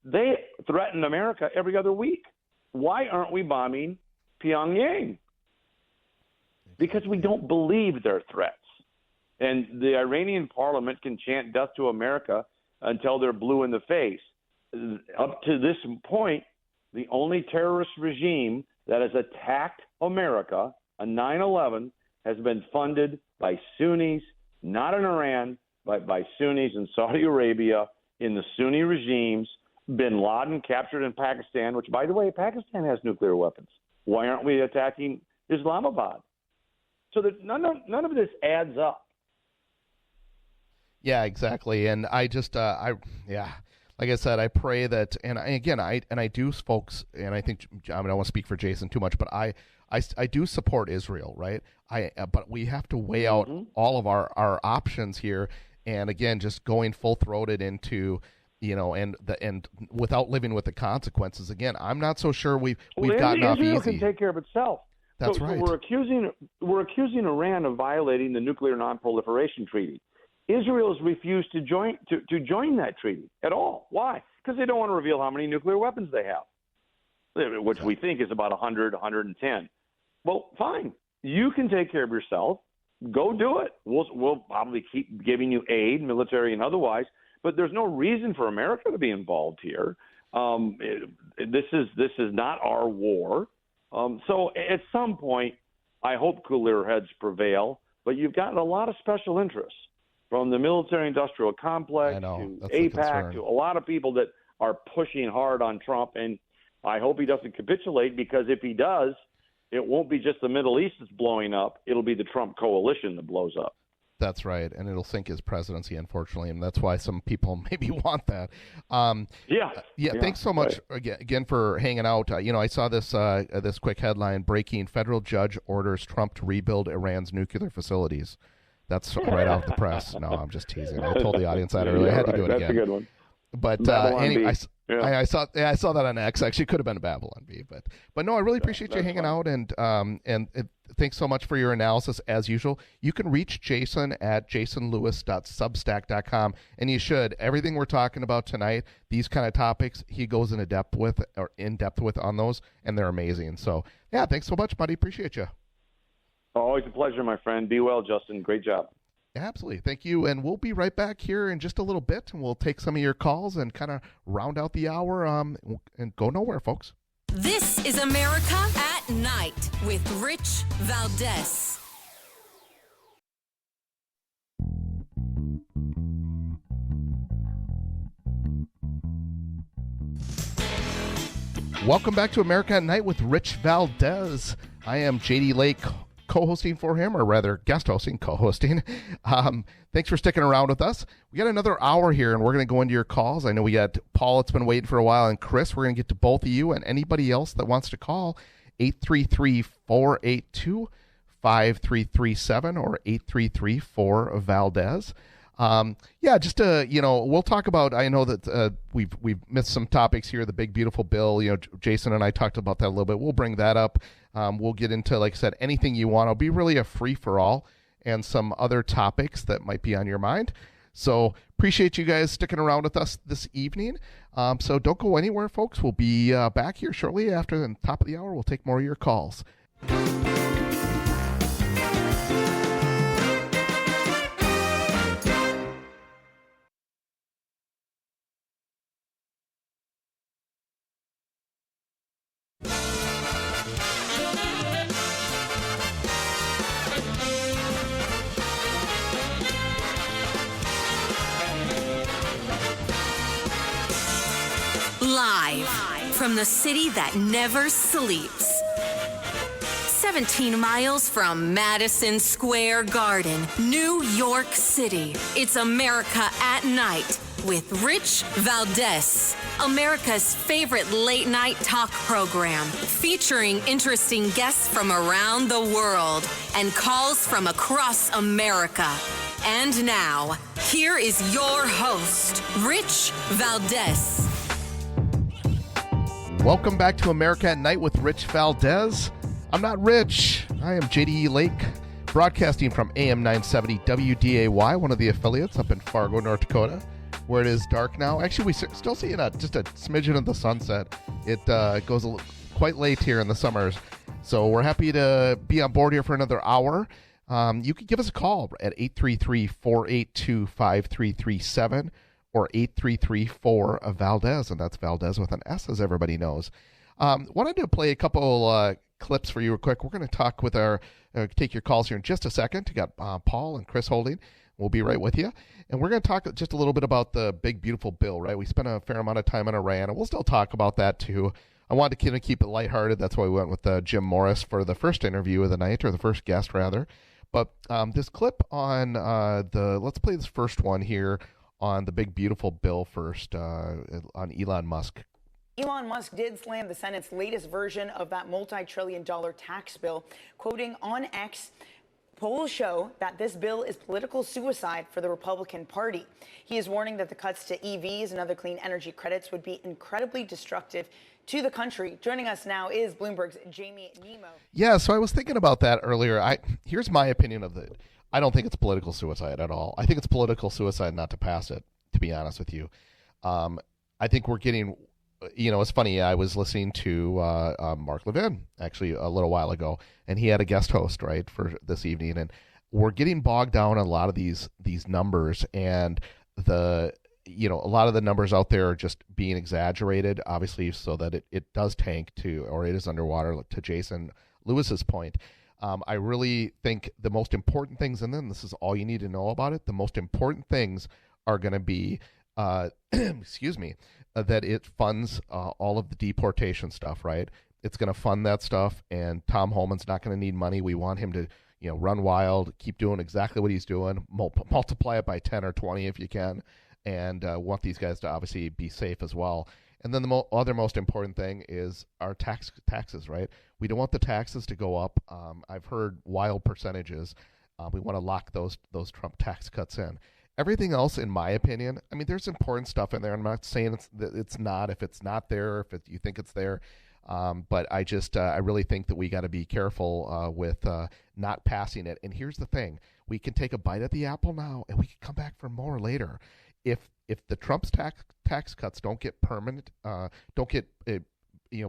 They threaten America every other week. Why aren't we bombing Pyongyang? Because we don't believe their threats. And the Iranian parliament can chant death to America until they're blue in the face. Up to this point, the only terrorist regime that has attacked America on 9/11 has been funded by Sunnis, not in Iran, but by Sunnis in Saudi Arabia, in the Sunni regimes. Bin Laden captured in Pakistan, which, by the way, Pakistan has nuclear weapons. Why aren't we attacking Islamabad? So that none of this adds up. Yeah, exactly. And I just, like I said, I pray that, and I do, folks, and I think, I don't want to speak for Jason too much, but I do support Israel, right? But we have to weigh out all of our options here, and again, just going full-throated into, and without living with the consequences. Again, I'm not so sure we've gotten off easy. Israel can take care of itself. That's right. So we're accusing Iran of violating the Nuclear Non-Proliferation Treaty. Israel has refused to join that treaty at all. Why? Because they don't want to reveal how many nuclear weapons they have, which we think is about 100, 110. Well, fine. You can take care of yourself. Go do it. We'll probably keep giving you aid, military and otherwise, but there's no reason for America to be involved here. This is not our war. So at some point, I hope cooler heads prevail, but you've got a lot of special interests, from the military-industrial complex to AIPAC to a lot of people that are pushing hard on Trump, and I hope he doesn't capitulate, because if he does, it won't be just the Middle East that's blowing up. It'll be the Trump coalition that blows up. That's right, and it'll sink his presidency, unfortunately, and that's why some people maybe want that. Thanks so much again for hanging out. I saw this quick headline: breaking, federal judge orders Trump to rebuild Iran's nuclear facilities. That's right off the press. No, I'm just teasing. I told the audience that earlier. I had to do it again. That's a good one. But anyway, I saw that on X. Actually, could have been a Babylon Bee, but no, I really appreciate you hanging out, and thanks so much for your analysis as usual. You can reach Jason at jasonlewis.substack.com, and you should. Everything we're talking about tonight, these kind of topics, he goes in depth with on those, and they're amazing. So yeah, thanks so much, buddy. Appreciate you. Always a pleasure, my friend. Be well, Justin. Great job. Absolutely. Thank you. And we'll be right back here in just a little bit, and we'll take some of your calls and kind of round out the hour and go nowhere, folks. This is America at Night with Rich Valdes. Welcome back to America at Night with Rich Valdes. I am JD Lake, co-hosting for him, or rather guest hosting, co-hosting. Thanks for sticking around with us. We got another hour here, and we're going to go into your calls. I know we got Paul that's been waiting for a while, and Chris. We're going to get to both of you and anybody else that wants to call. 833-482-5337 or 833-4-VALDEZ. We'll talk about, I know that we've missed some topics here, the big, beautiful bill. Jason and I talked about that a little bit. We'll bring that up. We'll get into, like I said, anything you want. It'll be really a free-for-all and some other topics that might be on your mind. So appreciate you guys sticking around with us this evening. So don't go anywhere, folks. We'll be back here shortly after the top of the hour. We'll take more of your calls. Live from the city that never sleeps. 17 miles from Madison Square Garden, New York City. It's America at Night with Rich Valdes, America's favorite late-night talk program, featuring interesting guests from around the world and calls from across America. And now, here is your host, Rich Valdes. Welcome back to America at Night with Rich Valdes. I'm not Rich. I am JD Lake, broadcasting from AM 970 WDAY, one of the affiliates up in Fargo, North Dakota, where it is dark now. Actually, we still see just a smidgen of the sunset. It goes quite late here in the summers. So we're happy to be on board here for another hour. You can give us a call at 833-482-5337 or 833-4-VALDEZ, and that's Valdez with an S, as everybody knows. Wanted to play a couple clips for you real quick. We're going to talk with take your calls here in just a second. We got Paul and Chris holding. We'll be right with you. And we're going to talk just a little bit about the big, beautiful bill, right? We spent a fair amount of time on Iran, and we'll still talk about that too. I wanted to kind of keep it lighthearted. That's why we went with Jim Morris for the first interview of the night, or the first guest, rather. But this clip on let's play this first one here on the big, beautiful bill first, on Elon Musk. Elon Musk did slam the Senate's latest version of that multi-trillion-dollar tax bill, quoting on X, polls show that this bill is political suicide for the Republican Party. He is warning that the cuts to EVs and other clean energy credits would be incredibly destructive to the country. Joining us now is Bloomberg's Jamie Nemo. Yeah, so I was thinking about that earlier. Here's my opinion of it. I don't think it's political suicide at all. I think it's political suicide not to pass it, to be honest with you. I think we're getting, it's funny. I was listening to Mark Levin, actually, a little while ago, and he had a guest host, right, for this evening. And we're getting bogged down on a lot of these numbers, and a lot of the numbers out there are just being exaggerated, obviously, so that it does tank or it is underwater, to Jason Lewis's point. I really think the most important things, and then this is all you need to know about it, the most important things are going to be, excuse me, that it funds all of the deportation stuff, right? It's going to fund that stuff, and Tom Homan's not going to need money. We want him to, run wild, keep doing exactly what he's doing, multiply it by 10 or 20 if you can, and want these guys to obviously be safe as well. And then the other most important thing is our taxes, right? We don't want the taxes to go up. I've heard wild percentages. We want to lock those Trump tax cuts in. Everything else, in my opinion, I mean, there's important stuff in there. I'm not saying it's not. If it's not there, you think it's there. But I really think that we got to be careful with not passing it. And here's the thing. We can take a bite at the apple now, and we can come back for more later. If the Trump's tax cuts don't get permanent,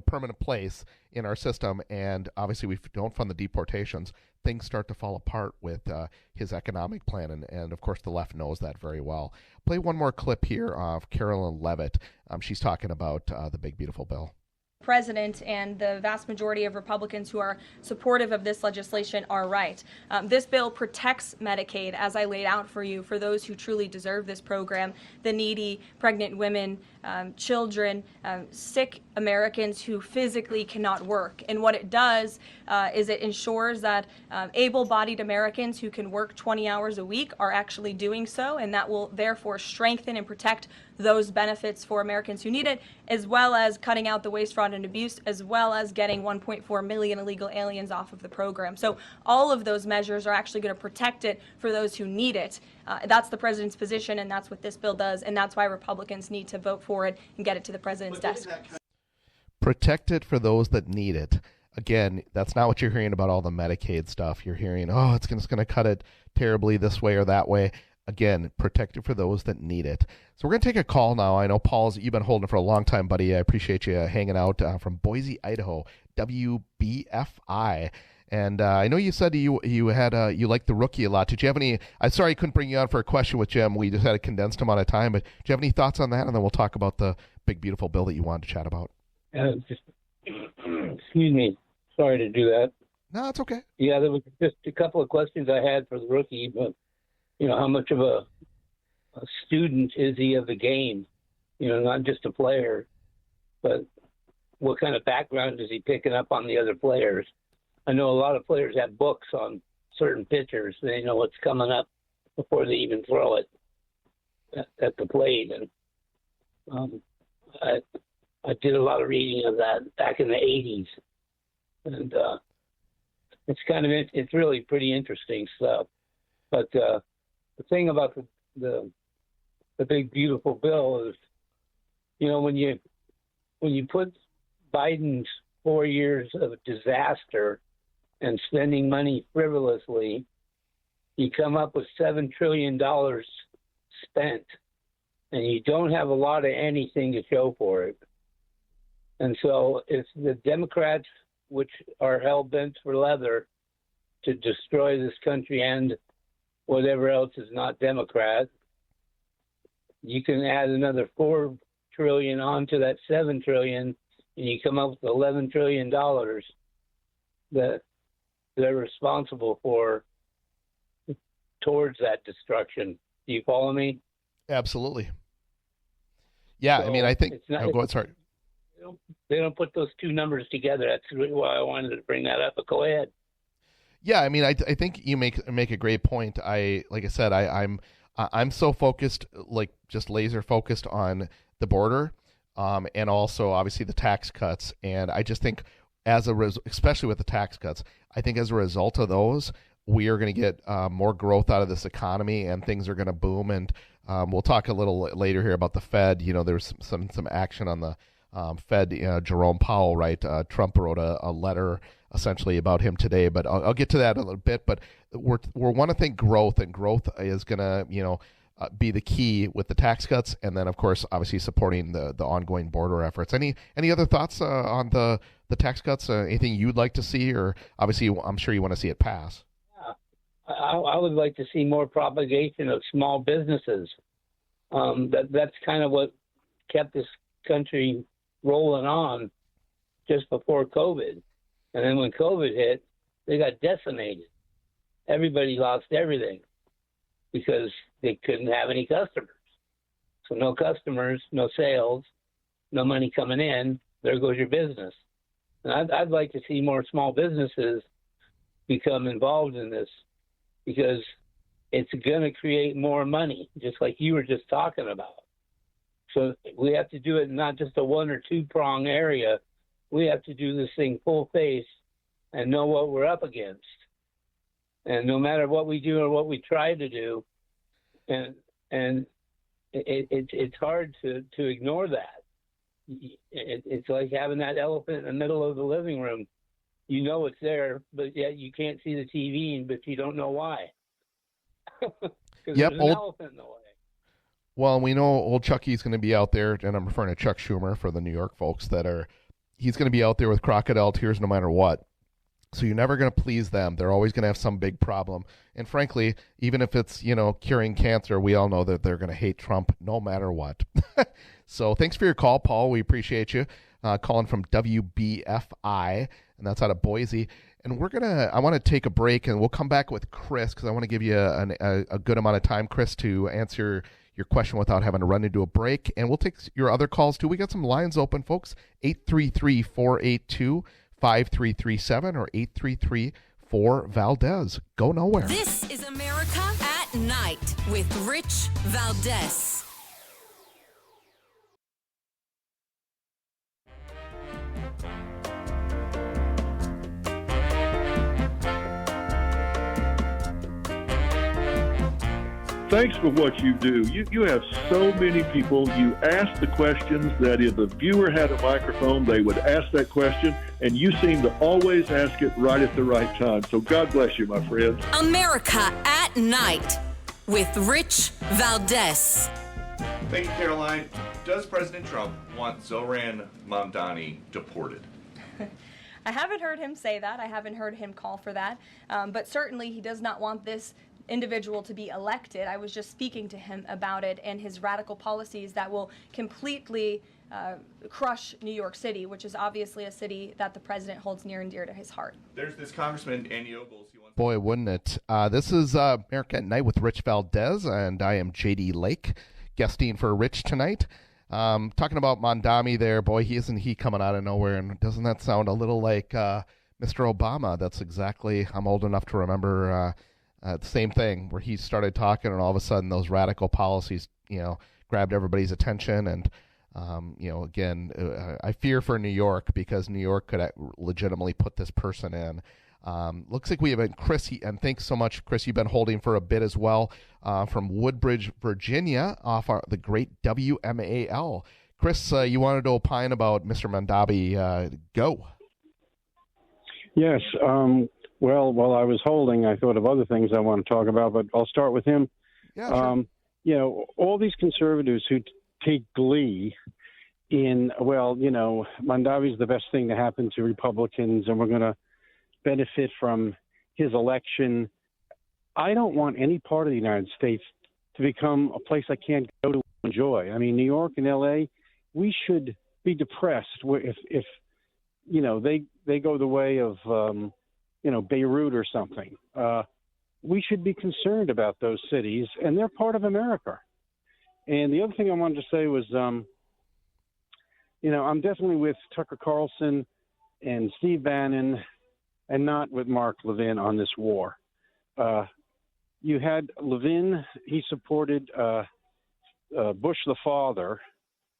permanent place in our system, and obviously we don't fund the deportations, things start to fall apart with his economic plan, and of course the left knows that very well. Play one more clip here of Carolyn Levitt. She's talking about the big, beautiful bill. President and the vast majority of Republicans who are supportive of this legislation are right. This bill protects Medicaid, as I laid out for you, for those who truly deserve this program, the needy, pregnant women, children, sick Americans who physically cannot work. And what it does is it ensures that able-bodied Americans who can work 20 hours a week are actually doing so, and that will therefore strengthen and protect those benefits for Americans who need it, as well as cutting out the waste, fraud, and abuse, as well as getting 1.4 million illegal aliens off of the program. So all of those measures are actually going to protect it for those who need it. That's the president's position, and that's what this bill does, and that's why Republicans need to vote for it and get it to the president's desk. Protect it for those that need it. Again, that's not what you're hearing about all the Medicaid stuff. You're hearing, it's going to cut it terribly this way or that way. Again, protect it for those that need it. So we're going to take a call now. I know, you've been holding it for a long time, buddy. I appreciate you hanging out from Boise, Idaho, WBFI. And I know you said you liked the rookie a lot. Did you have any? I'm sorry I couldn't bring you on for a question with Jim. We just had a condensed amount of time. But do you have any thoughts on that? And then we'll talk about the big, beautiful bill that you wanted to chat about. Excuse me. Sorry to do that. No, it's okay. Yeah, there was just a couple of questions I had for the rookie. But, how much of a student is he of the game? Not just a player, but what kind of background is he picking up on the other players? I know a lot of players have books on certain pitchers. They know what's coming up before they even throw it at the plate. And I did a lot of reading of that back in the 80s. And it's really pretty interesting stuff. But the thing about the big, beautiful bill is, when you put Biden's 4 years of disaster and spending money frivolously, you come up with $7 trillion spent, and you don't have a lot of anything to show for it. And so it's the Democrats, which are hell-bent for leather to destroy this country and whatever else is not Democrat. You can add another $4 trillion onto that $7 trillion, and you come up with $11 trillion that they're responsible for towards that destruction. Do you follow me? Absolutely. Yeah, So I mean, I think. it's not, go ahead. Sorry. They don't put those two numbers together. That's really why I wanted to bring that up. But go ahead. Yeah, I mean, I think you make a great point. Like I said, I'm so focused, like just laser focused on the border, and also obviously the tax cuts. And I just think, especially with the tax cuts, I think as a result of those, we are going to get more growth out of this economy, and things are going to boom. And we'll talk a little later here about the Fed. You know, there's some action on the Fed. Jerome Powell, right? Trump wrote a letter essentially about him today, but I'll get to that in a little bit. But we want to think growth, and growth is going to be the key with the tax cuts, and then of course obviously supporting the ongoing border efforts. Any other thoughts on the tax cuts? Anything you'd like to see, or obviously I'm sure you want to see it pass? I would like to see more propagation of small businesses. That's kind of what kept this country rolling on just before COVID. And then when COVID hit, they got decimated. Everybody lost everything because they couldn't have any customers. So no customers, no sales, no money coming in. There goes your business. And I'd like to see more small businesses become involved in this, because it's going to create more money, just like you were just talking about. So we have to do it not just a one or two prong area. We have to do this thing full face and know what we're up against. And no matter what we do or what we try to do, and it's hard to ignore that. It's like having that elephant in the middle of the living room. You know it's there, but yet you can't see the TV, but you don't know why. Because there's an elephant in the way. Well, we know old Chucky's going to be out there, and I'm referring to Chuck Schumer for the New York folks he's going to be out there with crocodile tears no matter what. So you're never going to please them. They're always going to have some big problem. And frankly, even if it's, curing cancer, we all know that they're going to hate Trump no matter what. So thanks for your call, Paul. We appreciate you calling from WBFI, and that's out of Boise. And I want to take a break, and we'll come back with Chris, because I want to give you a good amount of time, Chris, to answer your question without having to run into a break. And we'll take your other calls too. We got some lines open, folks. 833-482-5337 or 833-4-VALDEZ. Go nowhere. This is America at Night with Rich Valdes. Thanks for what you do. You have so many people. You ask the questions that if the viewer had a microphone, they would ask that question, and you seem to always ask it right at the right time. So God bless you, my friend. America at Night with Rich Valdes. Thank you, Caroline. Does President Trump want Zoran Mamdani deported? I haven't heard him say that. I haven't heard him call for that. But certainly he does not want this individual to be elected. I was just speaking to him about it and his radical policies that will completely crush New York City, which is obviously a city that the president holds near and dear to his heart. There's this Congressman, Andy Ogles. Boy, wouldn't it? This is America at Night with Rich Valdes, and I am J.D. Lake, guesting for Rich tonight. Talking about Mamdani there, boy, isn't he coming out of nowhere, and doesn't that sound a little like Mr. Obama? That's exactly, I'm old enough to remember the same thing, where he started talking, and all of a sudden those radical policies, grabbed everybody's attention. And, again, I fear for New York, because New York could legitimately put this person in. Looks like we have Chris, and thanks so much, Chris. You've been holding for a bit as well, from Woodbridge, Virginia, off the great WMAL. Chris, you wanted to opine about Mr. Mamdani. Go. Yes. Well, while I was holding, I thought of other things I want to talk about, but I'll start with him. Yeah, sure. All these conservatives who take glee in, Mamdani's the best thing to happen to Republicans, and we're going to benefit from his election. I don't want any part of the United States to become a place I can't go to enjoy. I mean, New York and L.A., we should be depressed if they go the way of Beirut or something. we should be concerned about those cities, and they're part of America. And the other thing I wanted to say was, I'm definitely with Tucker Carlson and Steve Bannon and not with Mark Levin on this war. You had Levin, he supported Bush the father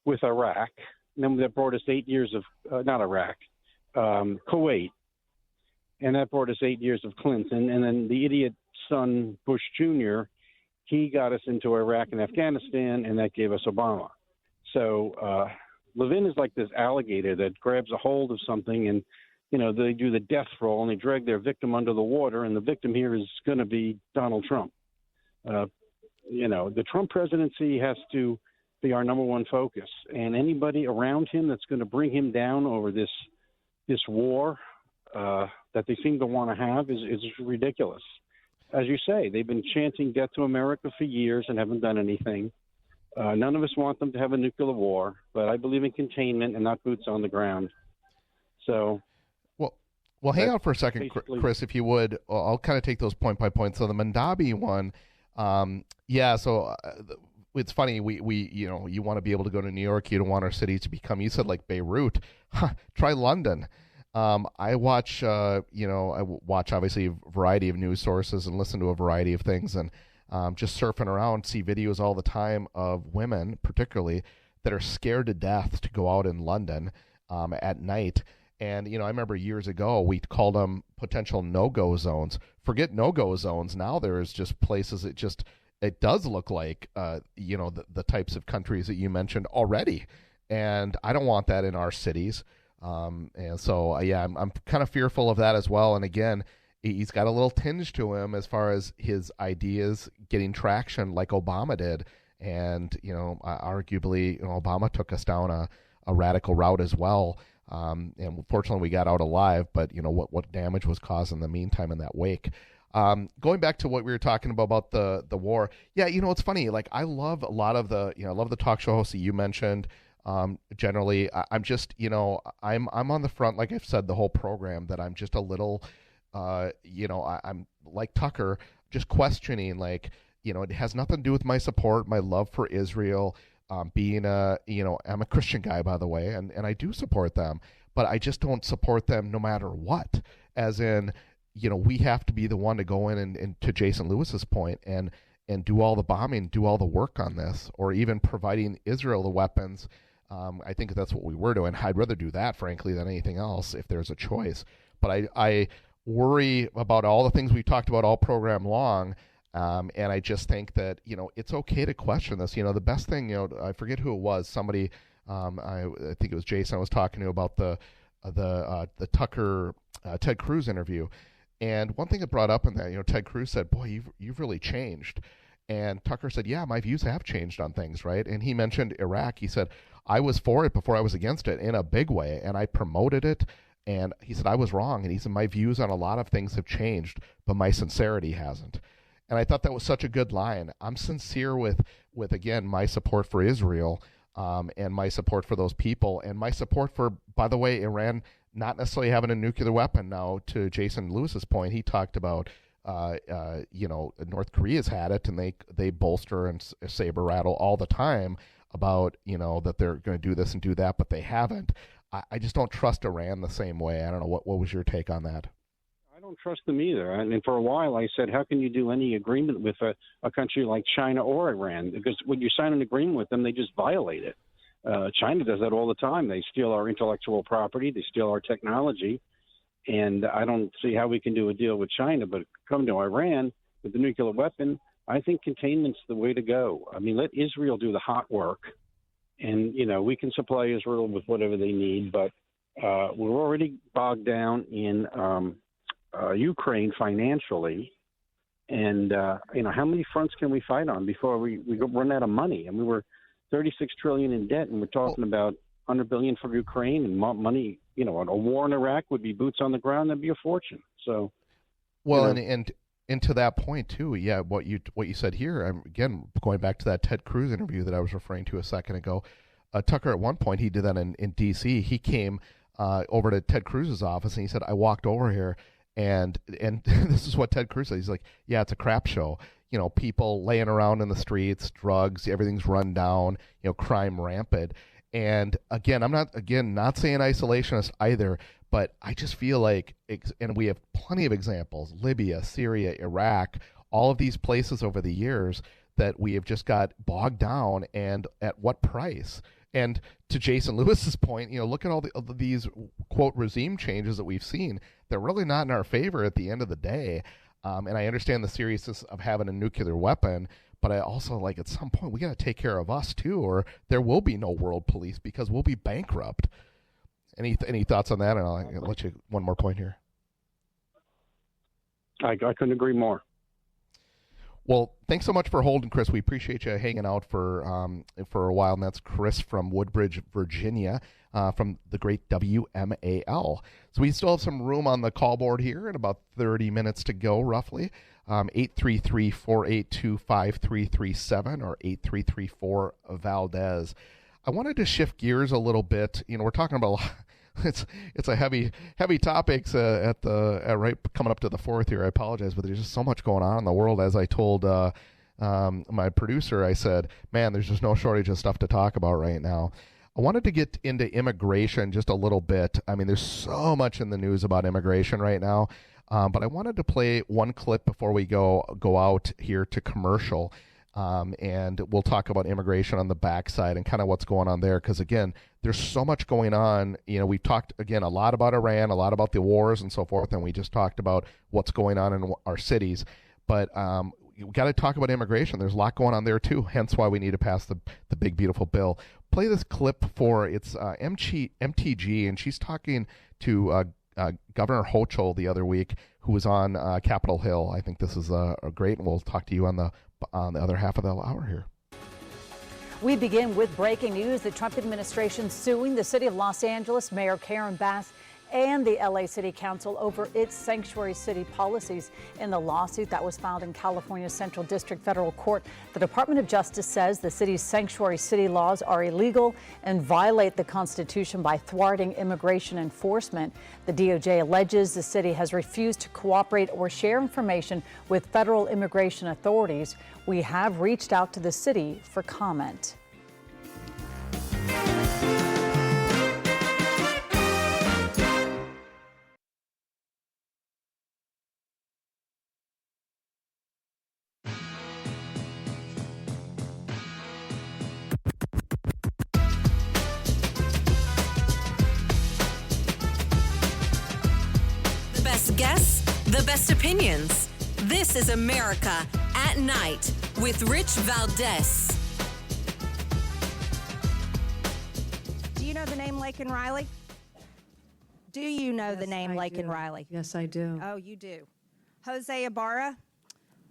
with Iraq. And then that brought us 8 years of, not Iraq, Kuwait. And that brought us 8 years of Clinton. And then the idiot son, Bush Jr., he got us into Iraq and Afghanistan, and that gave us Obama. So Levin is like this alligator that grabs a hold of something, and, they do the death roll, and they drag their victim under the water, and the victim here is going to be Donald Trump. The Trump presidency has to be our number one focus, and anybody around him that's going to bring him down over this war that they seem to want to have is ridiculous. As you say, they've been chanting death to America for years and haven't done anything. None of us want them to have a nuclear war, but I believe in containment and not boots on the ground. So, well, hang on for a second, Chris, if you would. I'll kind of take those point by point. So the Mondavi one, it's funny. We you want to be able to go to New York. You don't want our city to become. You said like Beirut. Try London. I watch obviously a variety of news sources and listen to a variety of things, and just surfing around, see videos all the time of women, particularly, that are scared to death to go out in London at night. And, I remember years ago, we called them potential no-go zones. Forget no-go zones. Now there's just places it does look like, the types of countries that you mentioned already. And I don't want that in our cities. And so, I'm kind of fearful of that as well. And again, he's got a little tinge to him as far as his ideas getting traction like Obama did. And, arguably, Obama took us down a radical route as well. And fortunately we got out alive, but what damage was caused in the meantime in that wake. Going back to what we were talking about the war. Yeah. It's funny. Like I love a lot of I love the talk show hosts that you mentioned. Generally I'm just, I'm on the front, like I've said, the whole program, that I'm just a little, I'm like Tucker, just questioning, like, it has nothing to do with my support, my love for Israel, being I'm a Christian guy, by the way, and I do support them, but I just don't support them no matter what. As in, we have to be the one to go in and to Jason Lewis's point and do all the bombing, do all the work on this, or even providing Israel the weapons. I think that's what we were doing. I'd rather do that, frankly, than anything else if there's a choice. But I worry about all the things we talked about all program long. And I just think that, it's okay to question this. The best thing, I forget who it was, somebody, I think it was Jason I was talking to about the Tucker, Ted Cruz interview. And one thing that brought up in that, Ted Cruz said, boy, you've really changed. And Tucker said, yeah, my views have changed on things, right? And he mentioned Iraq. He said, I was for it before I was against it in a big way, and I promoted it. And he said, I was wrong. And he said, my views on a lot of things have changed, but my sincerity hasn't. And I thought that was such a good line. I'm sincere with again, my support for Israel, and my support for those people, and my support for, by the way, Iran not necessarily having a nuclear weapon. Now, to Jason Lewis's point, he talked about, North Korea's had it, and they bolster and saber rattle all the time about, that they're going to do this and do that, but they haven't. I just don't trust Iran the same way. I don't know. What was your take on that? I don't trust them either. I mean, for a while I said, how can you do any agreement with a country like China or Iran? Because when you sign an agreement with them, they just violate it. China does that all the time. They steal our intellectual property. They steal our technology. And I don't see how we can do a deal with China. But come to Iran with the nuclear weapon, I think containment's the way to go. I mean, let Israel do the hot work. And, we can supply Israel with whatever they need. But we're already bogged down in Ukraine financially, and how many fronts can we fight on before we run out of money? And we were $36 trillion in debt, and we're talking about $100 billion for Ukraine and money. A war in Iraq would be boots on the ground. That'd be a fortune. So, well, and to that point too, yeah. What you said here, again going back to that Ted Cruz interview that I was referring to a second ago. Tucker, at one point, he did that in D.C. He came over to Ted Cruz's office, and he said, "I walked over here." And this is what Ted Cruz said. He's like, yeah, it's a crap show. People laying around in the streets, drugs, everything's run down, crime rampant. And again, I'm not saying isolationist either, but I just feel like, and we have plenty of examples, Libya, Syria, Iraq, all of these places over the years that we have just got bogged down, and at what price? And to Jason Lewis's point, look at all these, quote, regime changes that we've seen. They're really not in our favor at the end of the day. And I understand the seriousness of having a nuclear weapon, but I also, at some point, we got to take care of us too, or there will be no world police because we'll be bankrupt. Any thoughts on that? And I'll let you one more point here. I couldn't agree more. Well, thanks so much for holding, Chris. We appreciate you hanging out for a while. And that's Chris from Woodbridge, Virginia, from the great WMAL. So we still have some room on the call board here, and about 30 minutes to go, roughly. 833-482-5337 or 8334-VALDEZ. I wanted to shift gears a little bit. We're talking about it's a heavy topics right coming up to the fourth here. I apologize, but there's just so much going on in the world. As I told my producer, I said, man, there's just no shortage of stuff to talk about right now. I wanted to get into immigration just a little bit. I mean, there's so much in the news about immigration right now, but I wanted to play one clip before we go out here to commercial. And we'll talk about immigration on the backside and kind of what's going on there. Because, again, there's so much going on. We've talked, again, a lot about Iran, a lot about the wars and so forth, and we just talked about what's going on in our cities. But we got to talk about immigration. There's a lot going on there, too, hence why we need to pass the big, beautiful bill. Play this clip for it's MTG, and she's talking to Governor Hochul the other week, who was on Capitol Hill. I think this is great, and we'll talk to you on the other half of the hour here. We begin with breaking news. The Trump administration suing the city of Los Angeles Mayor Karen Bass and the LA City Council over its sanctuary city policies. In the lawsuit that was filed in California's Central District Federal Court, the Department of Justice says the city's sanctuary city laws are illegal and violate the Constitution by thwarting immigration enforcement. The DOJ alleges the city has refused to cooperate or share information with federal immigration authorities. We have reached out to the city for comment. Guests, the best opinions. This is America at Night with Rich Valdes. Do you know the name Laken Riley? Do you know the name Laken Riley? Yes, I do. Oh, you do. Jose Ibarra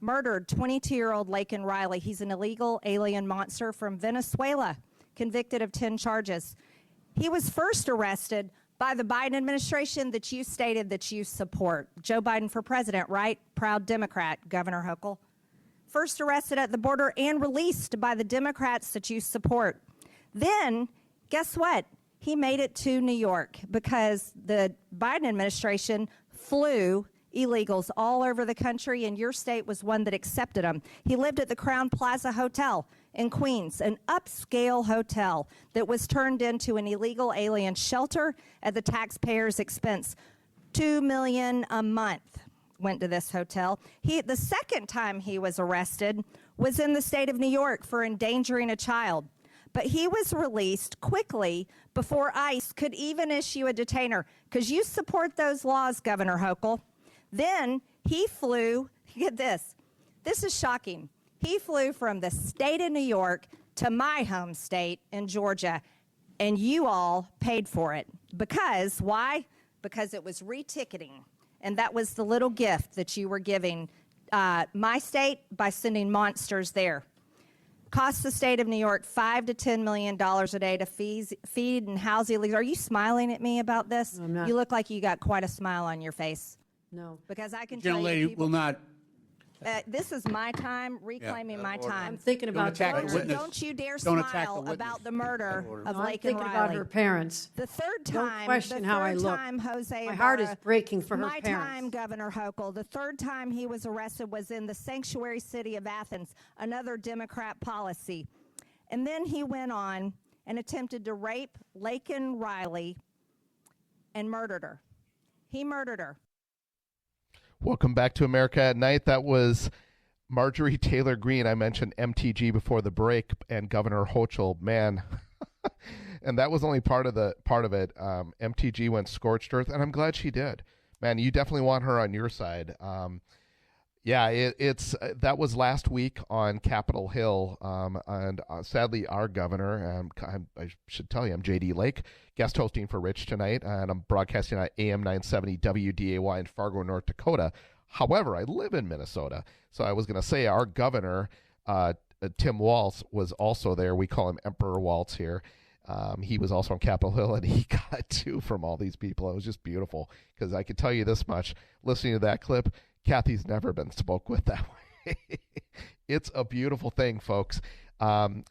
murdered 22-year-old Laken Riley. He's an illegal alien monster from Venezuela, convicted of 10 charges. He was first arrested by the Biden administration that you stated that you support. Joe Biden for president, right? Proud Democrat, Governor Hochul. First arrested at the border and released by the Democrats that you support. Then, guess what? He made it to New York because the Biden administration flew illegals all over the country, and your state was one that accepted them. He lived at the Crowne Plaza Hotel in Queens, an upscale hotel that was turned into an illegal alien shelter at the taxpayers' expense. $2 million a month went to this hotel. The second time he was arrested was in the state of New York for endangering a child. But he was released quickly before ICE could even issue a detainer, because you support those laws, Governor Hochul. Then he flew, get this is shocking. He flew from the state of New York to my home state in Georgia, and you all paid for it. Because, why? Because it was reticketing, and that was the little gift that you were giving my state by sending monsters there. Costs the state of New York $5 to $10 million a day to feed and house illegals. Are you smiling at me about this? No, I'm not. You look like you got quite a smile on your face. No. Because I can The tell you gentlelady people... will not This is my time, reclaiming my time. I'm thinking about that. Don't you dare smile about the murder of Lake and thinking Riley. about her parents. The third Don't time, question how I look. Jose My heart is Ibarra, breaking for her my parents. time, Governor Hochul. The third time he was arrested was in the sanctuary city of Athens, another Democrat policy. And then he went on and attempted to rape Laken Riley and murdered her. He murdered her. Welcome back to America at Night. That was Marjorie Taylor Greene. I mentioned MTG before the break and Governor Hochul. Man, and that was only part of it. MTG went scorched earth, and I'm glad she did. Man, you definitely want her on your side. It's that was last week on Capitol Hill, and sadly, our governor, I should tell you, I'm J.D. Lake, guest hosting for Rich tonight, and I'm broadcasting on AM 970 WDAY in Fargo, North Dakota. However, I live in Minnesota, so I was going to say our governor, Tim Walz, was also there. We call him Emperor Walz here. He was also on Capitol Hill, and he got two from all these people. It was just beautiful, because I can tell you this much, listening to that clip, Kathy's never been spoke with that way. It's a beautiful thing, folks.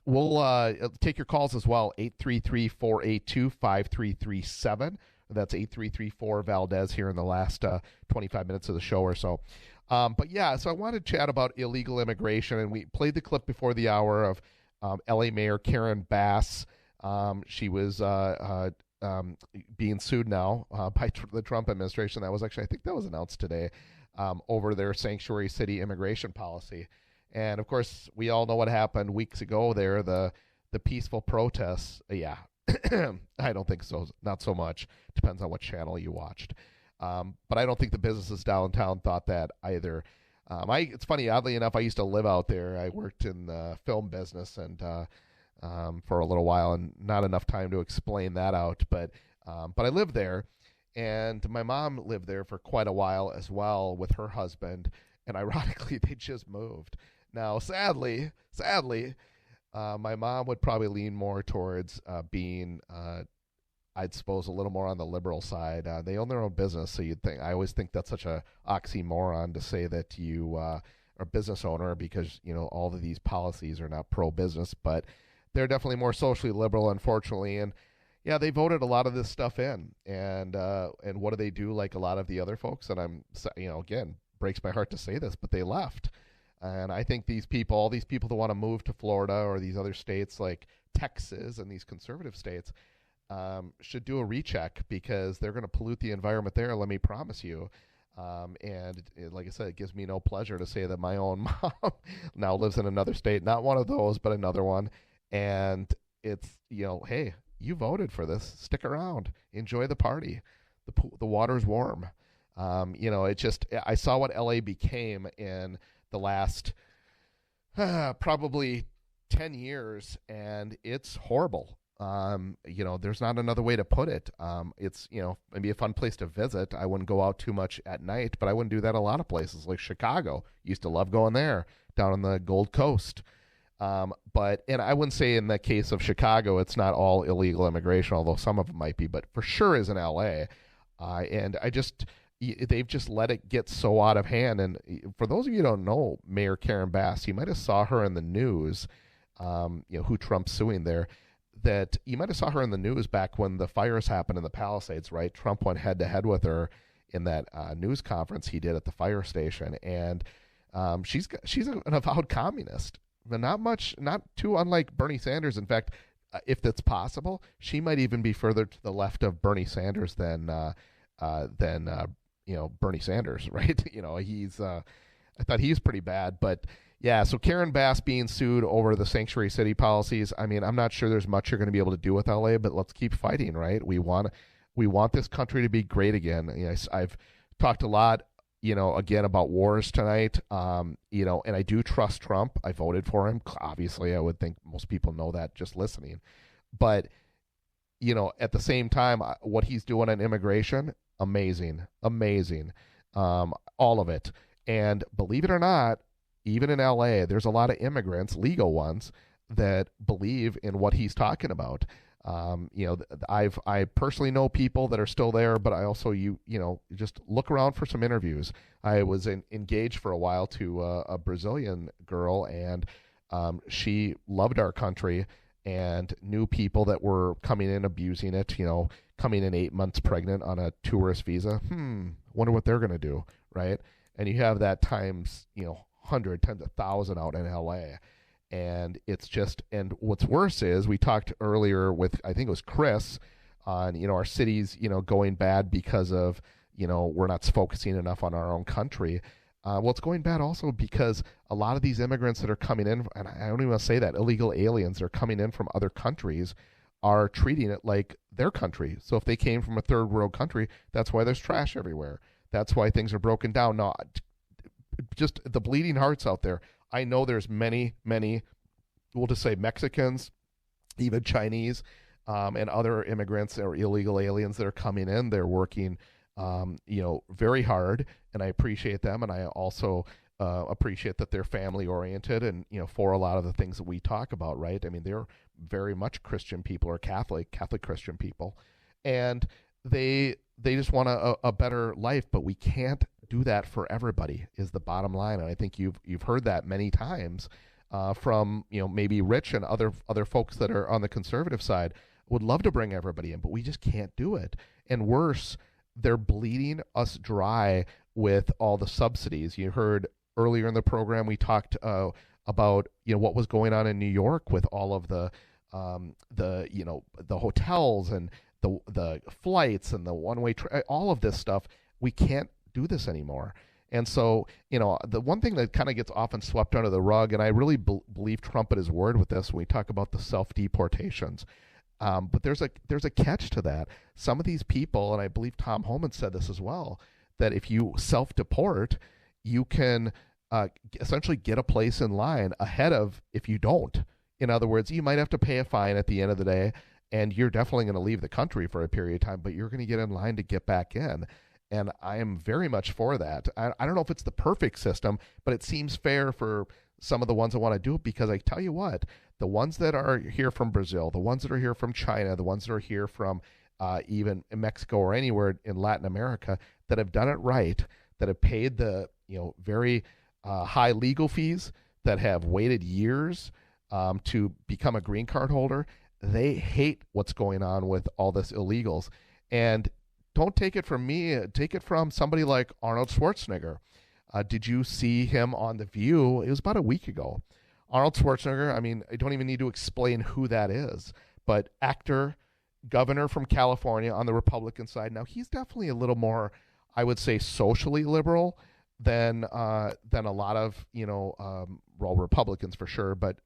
We'll take your calls as well, 833-482-5337. That's 8334-VALDEZ here in the last 25 minutes of the show or so. So I wanted to chat about illegal immigration, and we played the clip before the hour of L.A. Mayor Karen Bass. She was being sued now by the Trump administration. That was actually, I think that was announced today. Over their sanctuary city immigration policy. And, of course, we all know what happened weeks ago there, the peaceful protests. Yeah, I don't think so. Not so much. Depends on what channel you watched. But I don't think the businesses downtown thought that either. It's funny, oddly enough, I used to live out there. I worked in the film business and for a little while, and not enough time to explain that out. But I lived there. And my mom lived there for quite a while as well with her husband. And ironically, they just moved. Now, sadly, my mom would probably lean more towards being, I'd suppose, a little more on the liberal side. They own their own business, so I always think that's such a oxymoron to say that you are a business owner because, all of these policies are not pro-business. But they're definitely more socially liberal, unfortunately. And yeah, they voted a lot of this stuff in, and what do they do like a lot of the other folks? And again, breaks my heart to say this, but they left. And I think all these people that want to move to Florida or these other states like Texas and these conservative states should do a recheck, because they're going to pollute the environment there, let me promise you. Like I said, it gives me no pleasure to say that my own mom now lives in another state, not one of those, but another one. And it's, hey, you voted for this. Stick around. Enjoy the party. The water's warm. I saw what LA became in the last probably 10 years, and it's horrible. There's not another way to put it. It's, maybe a fun place to visit. I wouldn't go out too much at night, but I wouldn't do that a lot of places, like Chicago. Used to love going there, down on the Gold Coast. And I wouldn't say in the case of Chicago, it's not all illegal immigration, although some of it might be, but for sure is in LA. And they've just let it get so out of hand. And for those of you who don't know Mayor Karen Bass, you might have saw her in the news, who Trump's suing there, that you might have saw her in the news back when the fires happened in the Palisades, right? Trump went head to head with her in that news conference he did at the fire station. And she's an avowed communist. Not too unlike Bernie Sanders. In fact, if that's possible, she might even be further to the left of Bernie Sanders than Bernie Sanders, right? I thought he's pretty bad, but yeah. So Karen Bass being sued over the sanctuary city policies. I mean, I'm not sure there's much you're going to be able to do with LA, but let's keep fighting, right? We want this country to be great again. I've talked a lot, again about wars tonight, and I do trust Trump. I voted for him. Obviously, I would think most people know that just listening. But, at the same time, what he's doing on immigration, amazing. All of it. And believe it or not, even in LA, there's a lot of immigrants, legal ones, that believe in what he's talking about. I personally know people that are still there, but I also just look around for some interviews. I was engaged for a while to a Brazilian girl, and she loved our country and knew people that were coming in abusing it. Coming in 8 months pregnant on a tourist visa. Wonder what they're going to do, right? And you have that times 100, tens of thousand out in LA. And it's just, and what's worse is we talked earlier with, I think it was Chris, on, our cities, going bad because of, we're not focusing enough on our own country. Well, it's going bad also because a lot of these immigrants that are coming in, and I don't even want to say that, illegal aliens that are coming in from other countries are treating it like their country. So if they came from a third world country, that's why there's trash everywhere. That's why things are broken down. No, just the bleeding hearts out there. I know there's many, we'll just say Mexicans, even Chinese, and other immigrants or illegal aliens that are coming in. They're working, very hard, and I appreciate them. And I also appreciate that they're family oriented and, for a lot of the things that we talk about, right? I mean, they're very much Christian people or Catholic Christian people. And they just want a better life, but we can't do that for everybody is the bottom line. And I think you've heard that many times from, maybe Rich and other folks that are on the conservative side would love to bring everybody in, but we just can't do it. And worse, they're bleeding us dry with all the subsidies. You heard earlier in the program, we talked about, what was going on in New York with all of the hotels and the flights and the one-way, all of this stuff. We can't do this anymore. And so, the one thing that kind of gets often swept under the rug, and I really believe Trump at his word with this when we talk about the self-deportations, but there's a catch to that. Some of these people, and I believe Tom Homan said this as well, that if you self-deport, you can essentially get a place in line ahead of if you don't. In other words, you might have to pay a fine at the end of the day, and you're definitely going to leave the country for a period of time, but you're going to get in line to get back in. And I am very much for that. I don't know if it's the perfect system, but it seems fair for some of the ones that want to do it, because I tell you what, the ones that are here from Brazil, the ones that are here from China, the ones that are here from even Mexico or anywhere in Latin America that have done it right, that have paid the very high legal fees, that have waited years to become a green card holder, they hate what's going on with all this illegals. And don't take it from me. Take it from somebody like Arnold Schwarzenegger. Did you see him on The View? It was about a week ago. Arnold Schwarzenegger, I mean, I don't even need to explain who that is, but actor, governor from California on the Republican side. Now, he's definitely a little more, I would say, socially liberal than a lot of, Republicans for sure, but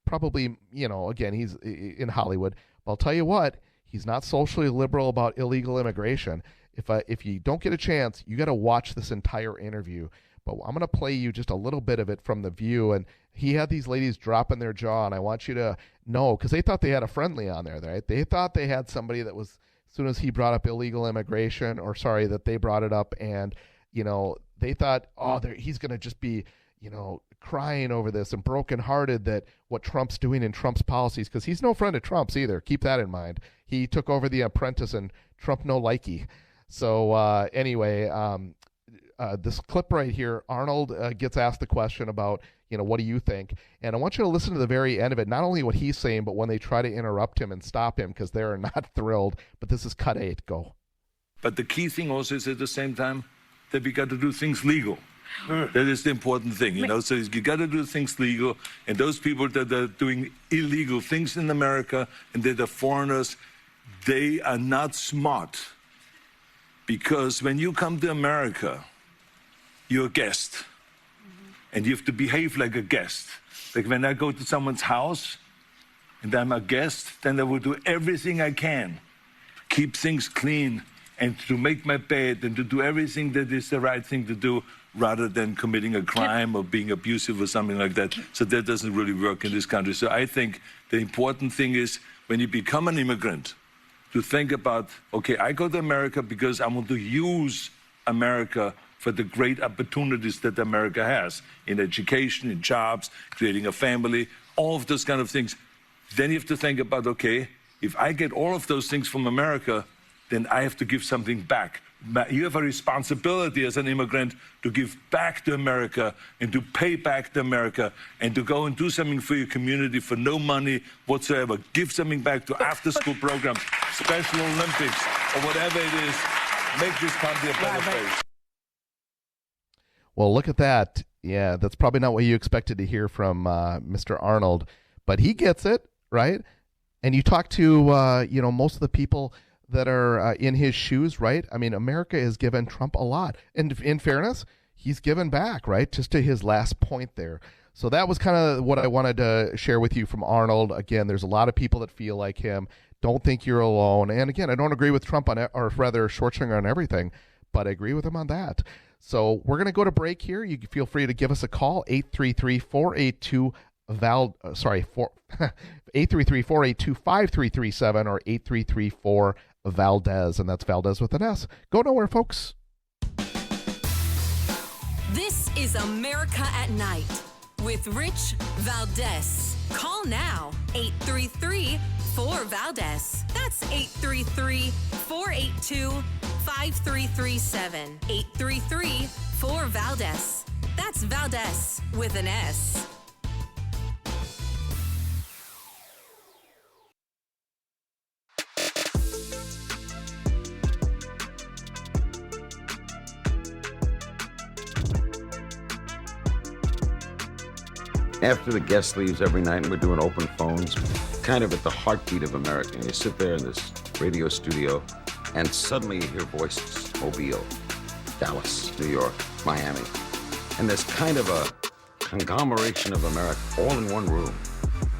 probably, again, he's in Hollywood. But I'll tell you what, he's not socially liberal about illegal immigration. If you don't get a chance, you got to watch this entire interview. But I'm going to play you just a little bit of it from The View. And he had these ladies dropping their jaw, and I want you to know, because they thought they had a friendly on there, right? They thought they had somebody that was, as soon as he brought up illegal immigration, that they brought it up, and, they thought, he's going to just be, crying over this and brokenhearted that what Trump's doing in Trump's policies, because he's no friend of Trump's either. Keep that in mind. He took over The Apprentice, and Trump no likey. So anyway, this clip right here, Arnold gets asked the question about, what do you think? And I want you to listen to the very end of it, not only what he's saying, but when they try to interrupt him and stop him, because they're not thrilled. But this is cut 8. Go. But the key thing also is at the same time that we got to do things legal. That is the important thing, So you got to do things legal, and those people that are doing illegal things in America and that are foreigners, they are not smart. Because when you come to America, you're a guest, and you have to behave like a guest. Like when I go to someone's house and I'm a guest, then I will do everything I can, keep things clean, and to make my bed and to do everything that is the right thing to do, rather than committing a crime or being abusive or something like that. So that doesn't really work in this country. So I think the important thing is when you become an immigrant, to think about, okay, I go to America because I want to use America for the great opportunities that America has in education, in jobs, creating a family, all of those kind of things. Then you have to think about, okay, If I get all of those things from America, then I have to give something back. You have a responsibility as an immigrant to give back to America and to pay back to America and to go and do something for your community for no money whatsoever. Give something back to after-school programs, Special Olympics, or whatever it is. Make this country a better place. Well, look at that. Yeah, that's probably not what you expected to hear from Mr. Arnold, but he gets it, right? And you talk to, most of the people that are in his shoes, right? I mean, America has given Trump a lot. And in fairness, he's given back, right? Just to his last point there. So that was kind of what I wanted to share with you from Arnold. Again, there's a lot of people that feel like him. Don't think you're alone. And again, I don't agree with Trump on it, or rather Schwarzenegger on everything, but I agree with him on that. So we're going to go to break here. You can feel free to give us a call, 833-482 833-482-5337 or 833-4-VALDEZ, and that's Valdes with an S. Go nowhere, folks. This is America at Night with Rich Valdes. Call now, 833-4-VALDEZ. That's 833-482-5337. 833-4-VALDEZ. That's Valdes with an S. After the guest leaves every night and we're doing open phones, kind of at the heartbeat of America, and you sit there in this radio studio and suddenly you hear voices, Mobile, Dallas, New York, Miami, and there's kind of a conglomeration of America all in one room.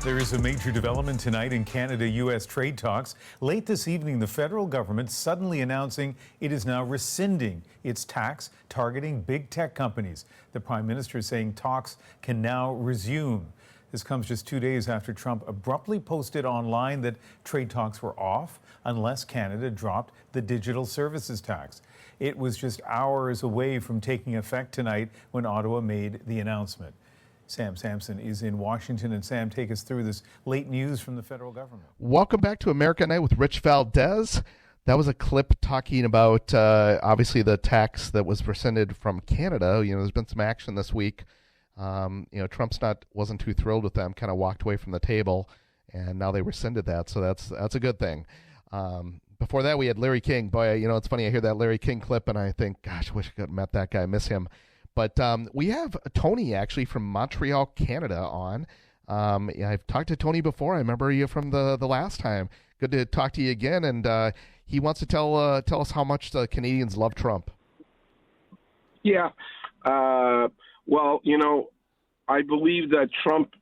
There is a major development tonight in Canada-U.S. trade talks. Late this evening, the federal government suddenly announcing it is now rescinding its tax targeting big tech companies. The Prime Minister is saying talks can now resume. This comes just 2 days after Trump abruptly posted online that trade talks were off unless Canada dropped the digital services tax. It was just hours away from taking effect tonight when Ottawa made the announcement. Sam Sampson is in Washington. And Sam, take us through this late news from the federal government. Welcome back to America Night with Rich Valdes. That was a clip talking about, obviously, the tax that was rescinded from Canada. There's been some action this week. Trump's wasn't too thrilled with them, kind of walked away from the table, and now they rescinded that. So that's a good thing. Before that, we had Larry King. Boy, it's funny. I hear that Larry King clip, and I think, gosh, I wish I could have met that guy. I miss him. But we have Tony, actually, from Montreal, Canada, on. I've talked to Tony before. I remember you from the last time. Good to talk to you again. And he wants to tell us how much the Canadians love Trump. Yeah. Well, I believe that Trump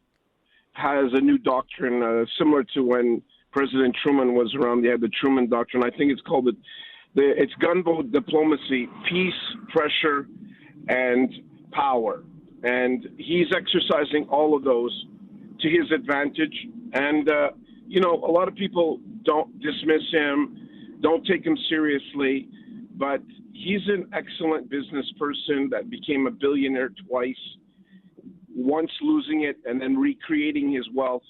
has a new doctrine similar to when President Truman was around. They had the Truman Doctrine. I think it's called it's gunboat diplomacy, peace, pressure, and power. And he's exercising all of those to his advantage. And, a lot of people don't dismiss him, don't take him seriously, but he's an excellent business person that became a billionaire twice, once losing it and then recreating his wealth.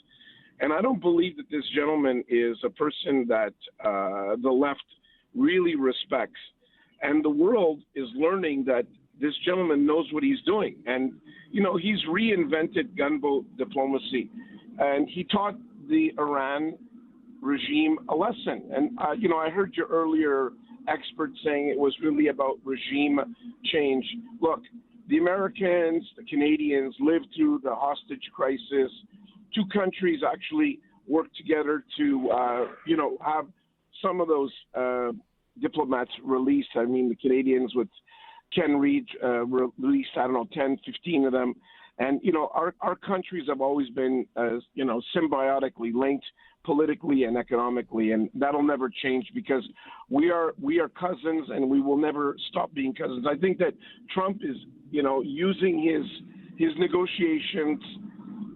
And I don't believe that this gentleman is a person that the left really respects. And the world is learning that this gentleman knows what he's doing. And, he's reinvented gunboat diplomacy. And he taught the Iran regime a lesson. And, I heard your earlier expert saying it was really about regime change. Look, the Americans, the Canadians lived through the hostage crisis. Two countries actually worked together to, have some of those diplomats released. I mean, the Canadians with Ken Reed released, 10, 15 of them. And, our countries have always been, symbiotically linked politically and economically. And that'll never change because we are cousins and we will never stop being cousins. I think that Trump is, using his negotiations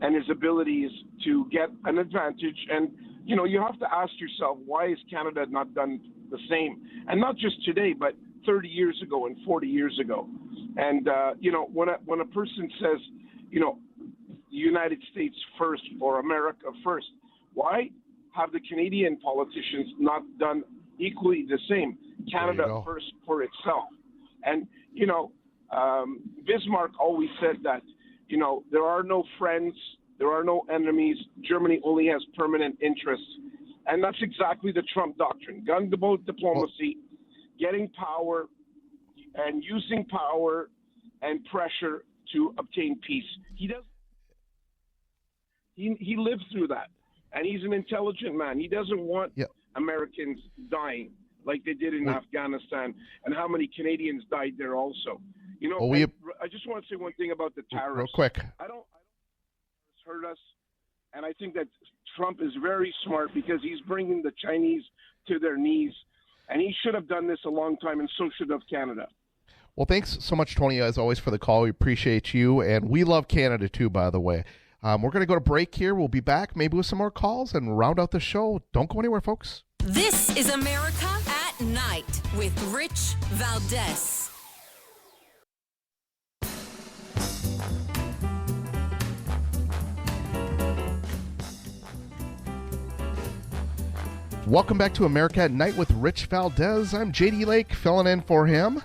and his abilities to get an advantage. And, you have to ask yourself, why has Canada not done the same? And not just today, but 30 years ago and 40 years ago. And, when a person says, United States first or America first, why? have the Canadian politicians not done equally the same? Canada first for itself. And, Bismarck always said that, there are no friends, there are no enemies. Germany only has permanent interests. And that's exactly the Trump doctrine. Gun-to-boat diplomacy, getting power and using power and pressure to obtain peace. He lived through that, and he's an intelligent man. He doesn't want Americans dying like they did in Afghanistan, and how many Canadians died there also. I just want to say one thing about the tariffs. Real quick. I don't it's hurt us, and I think that Trump is very smart because he's bringing the Chinese to their knees, and he should have done this a long time, and so should have Canada. Well, thanks so much, Tony, as always, for the call. We appreciate you, and we love Canada, too, by the way. We're going to go to break here. We'll be back maybe with some more calls and round out the show. Don't go anywhere, folks. This is America at Night with Rich Valdes. Welcome back to America at Night with Rich Valdes. I'm JD Lake, filling in for him.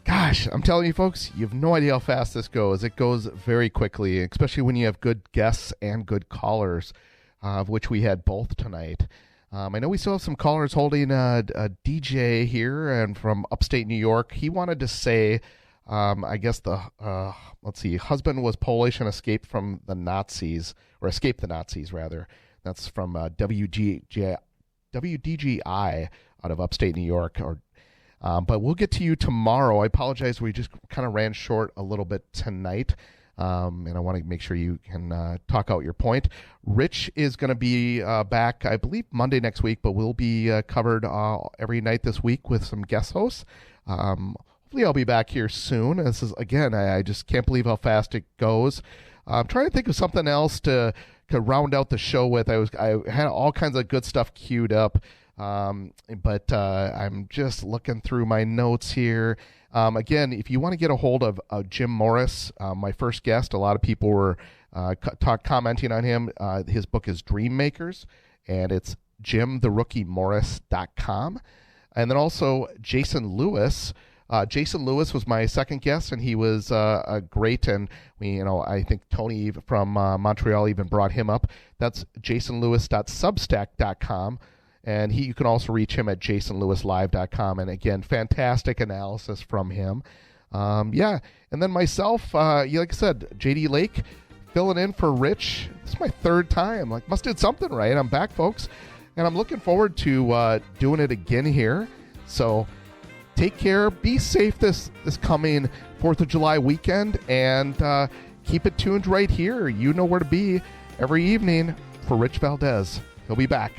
Gosh, I'm telling you, folks, you have no idea how fast this goes. It goes very quickly, especially when you have good guests and good callers, of which we had both tonight. I know we still have some callers holding a DJ here and from upstate New York. He wanted to say, I guess husband was Polish and escaped from the Nazis, or escaped the Nazis, rather. That's from WDGI out of upstate New York. But we'll get to you tomorrow. I apologize. We just kind of ran short a little bit tonight. And I want to make sure you can talk out your point. Rich is going to be back, I believe, Monday next week, but we'll be covered every night this week with some guest hosts. Hopefully I'll be back here soon. This is, again, I just can't believe how fast it goes. I'm trying to think of something else to round out the show with. I had all kinds of good stuff queued up. But I'm just looking through my notes here. Again, if you want to get a hold of Jim Morris, my first guest, a lot of people were commenting on him. His book is Dream Makers, and it's JimTheRookieMorris.com. And then also Jason Lewis. Jason Lewis was my second guest, and he was great. And I think Tony from Montreal even brought him up. That's JasonLewis.substack.com. And you can also reach him at jasonlewislive.com. And again, fantastic analysis from him. And then myself, like I said, JD Lake, filling in for Rich. This is my third time. Must have did something right. I'm back, folks. And I'm looking forward to doing it again here. So take care. Be safe this coming 4th of July weekend. And keep it tuned right here. You know where to be every evening for Rich Valdes. He'll be back.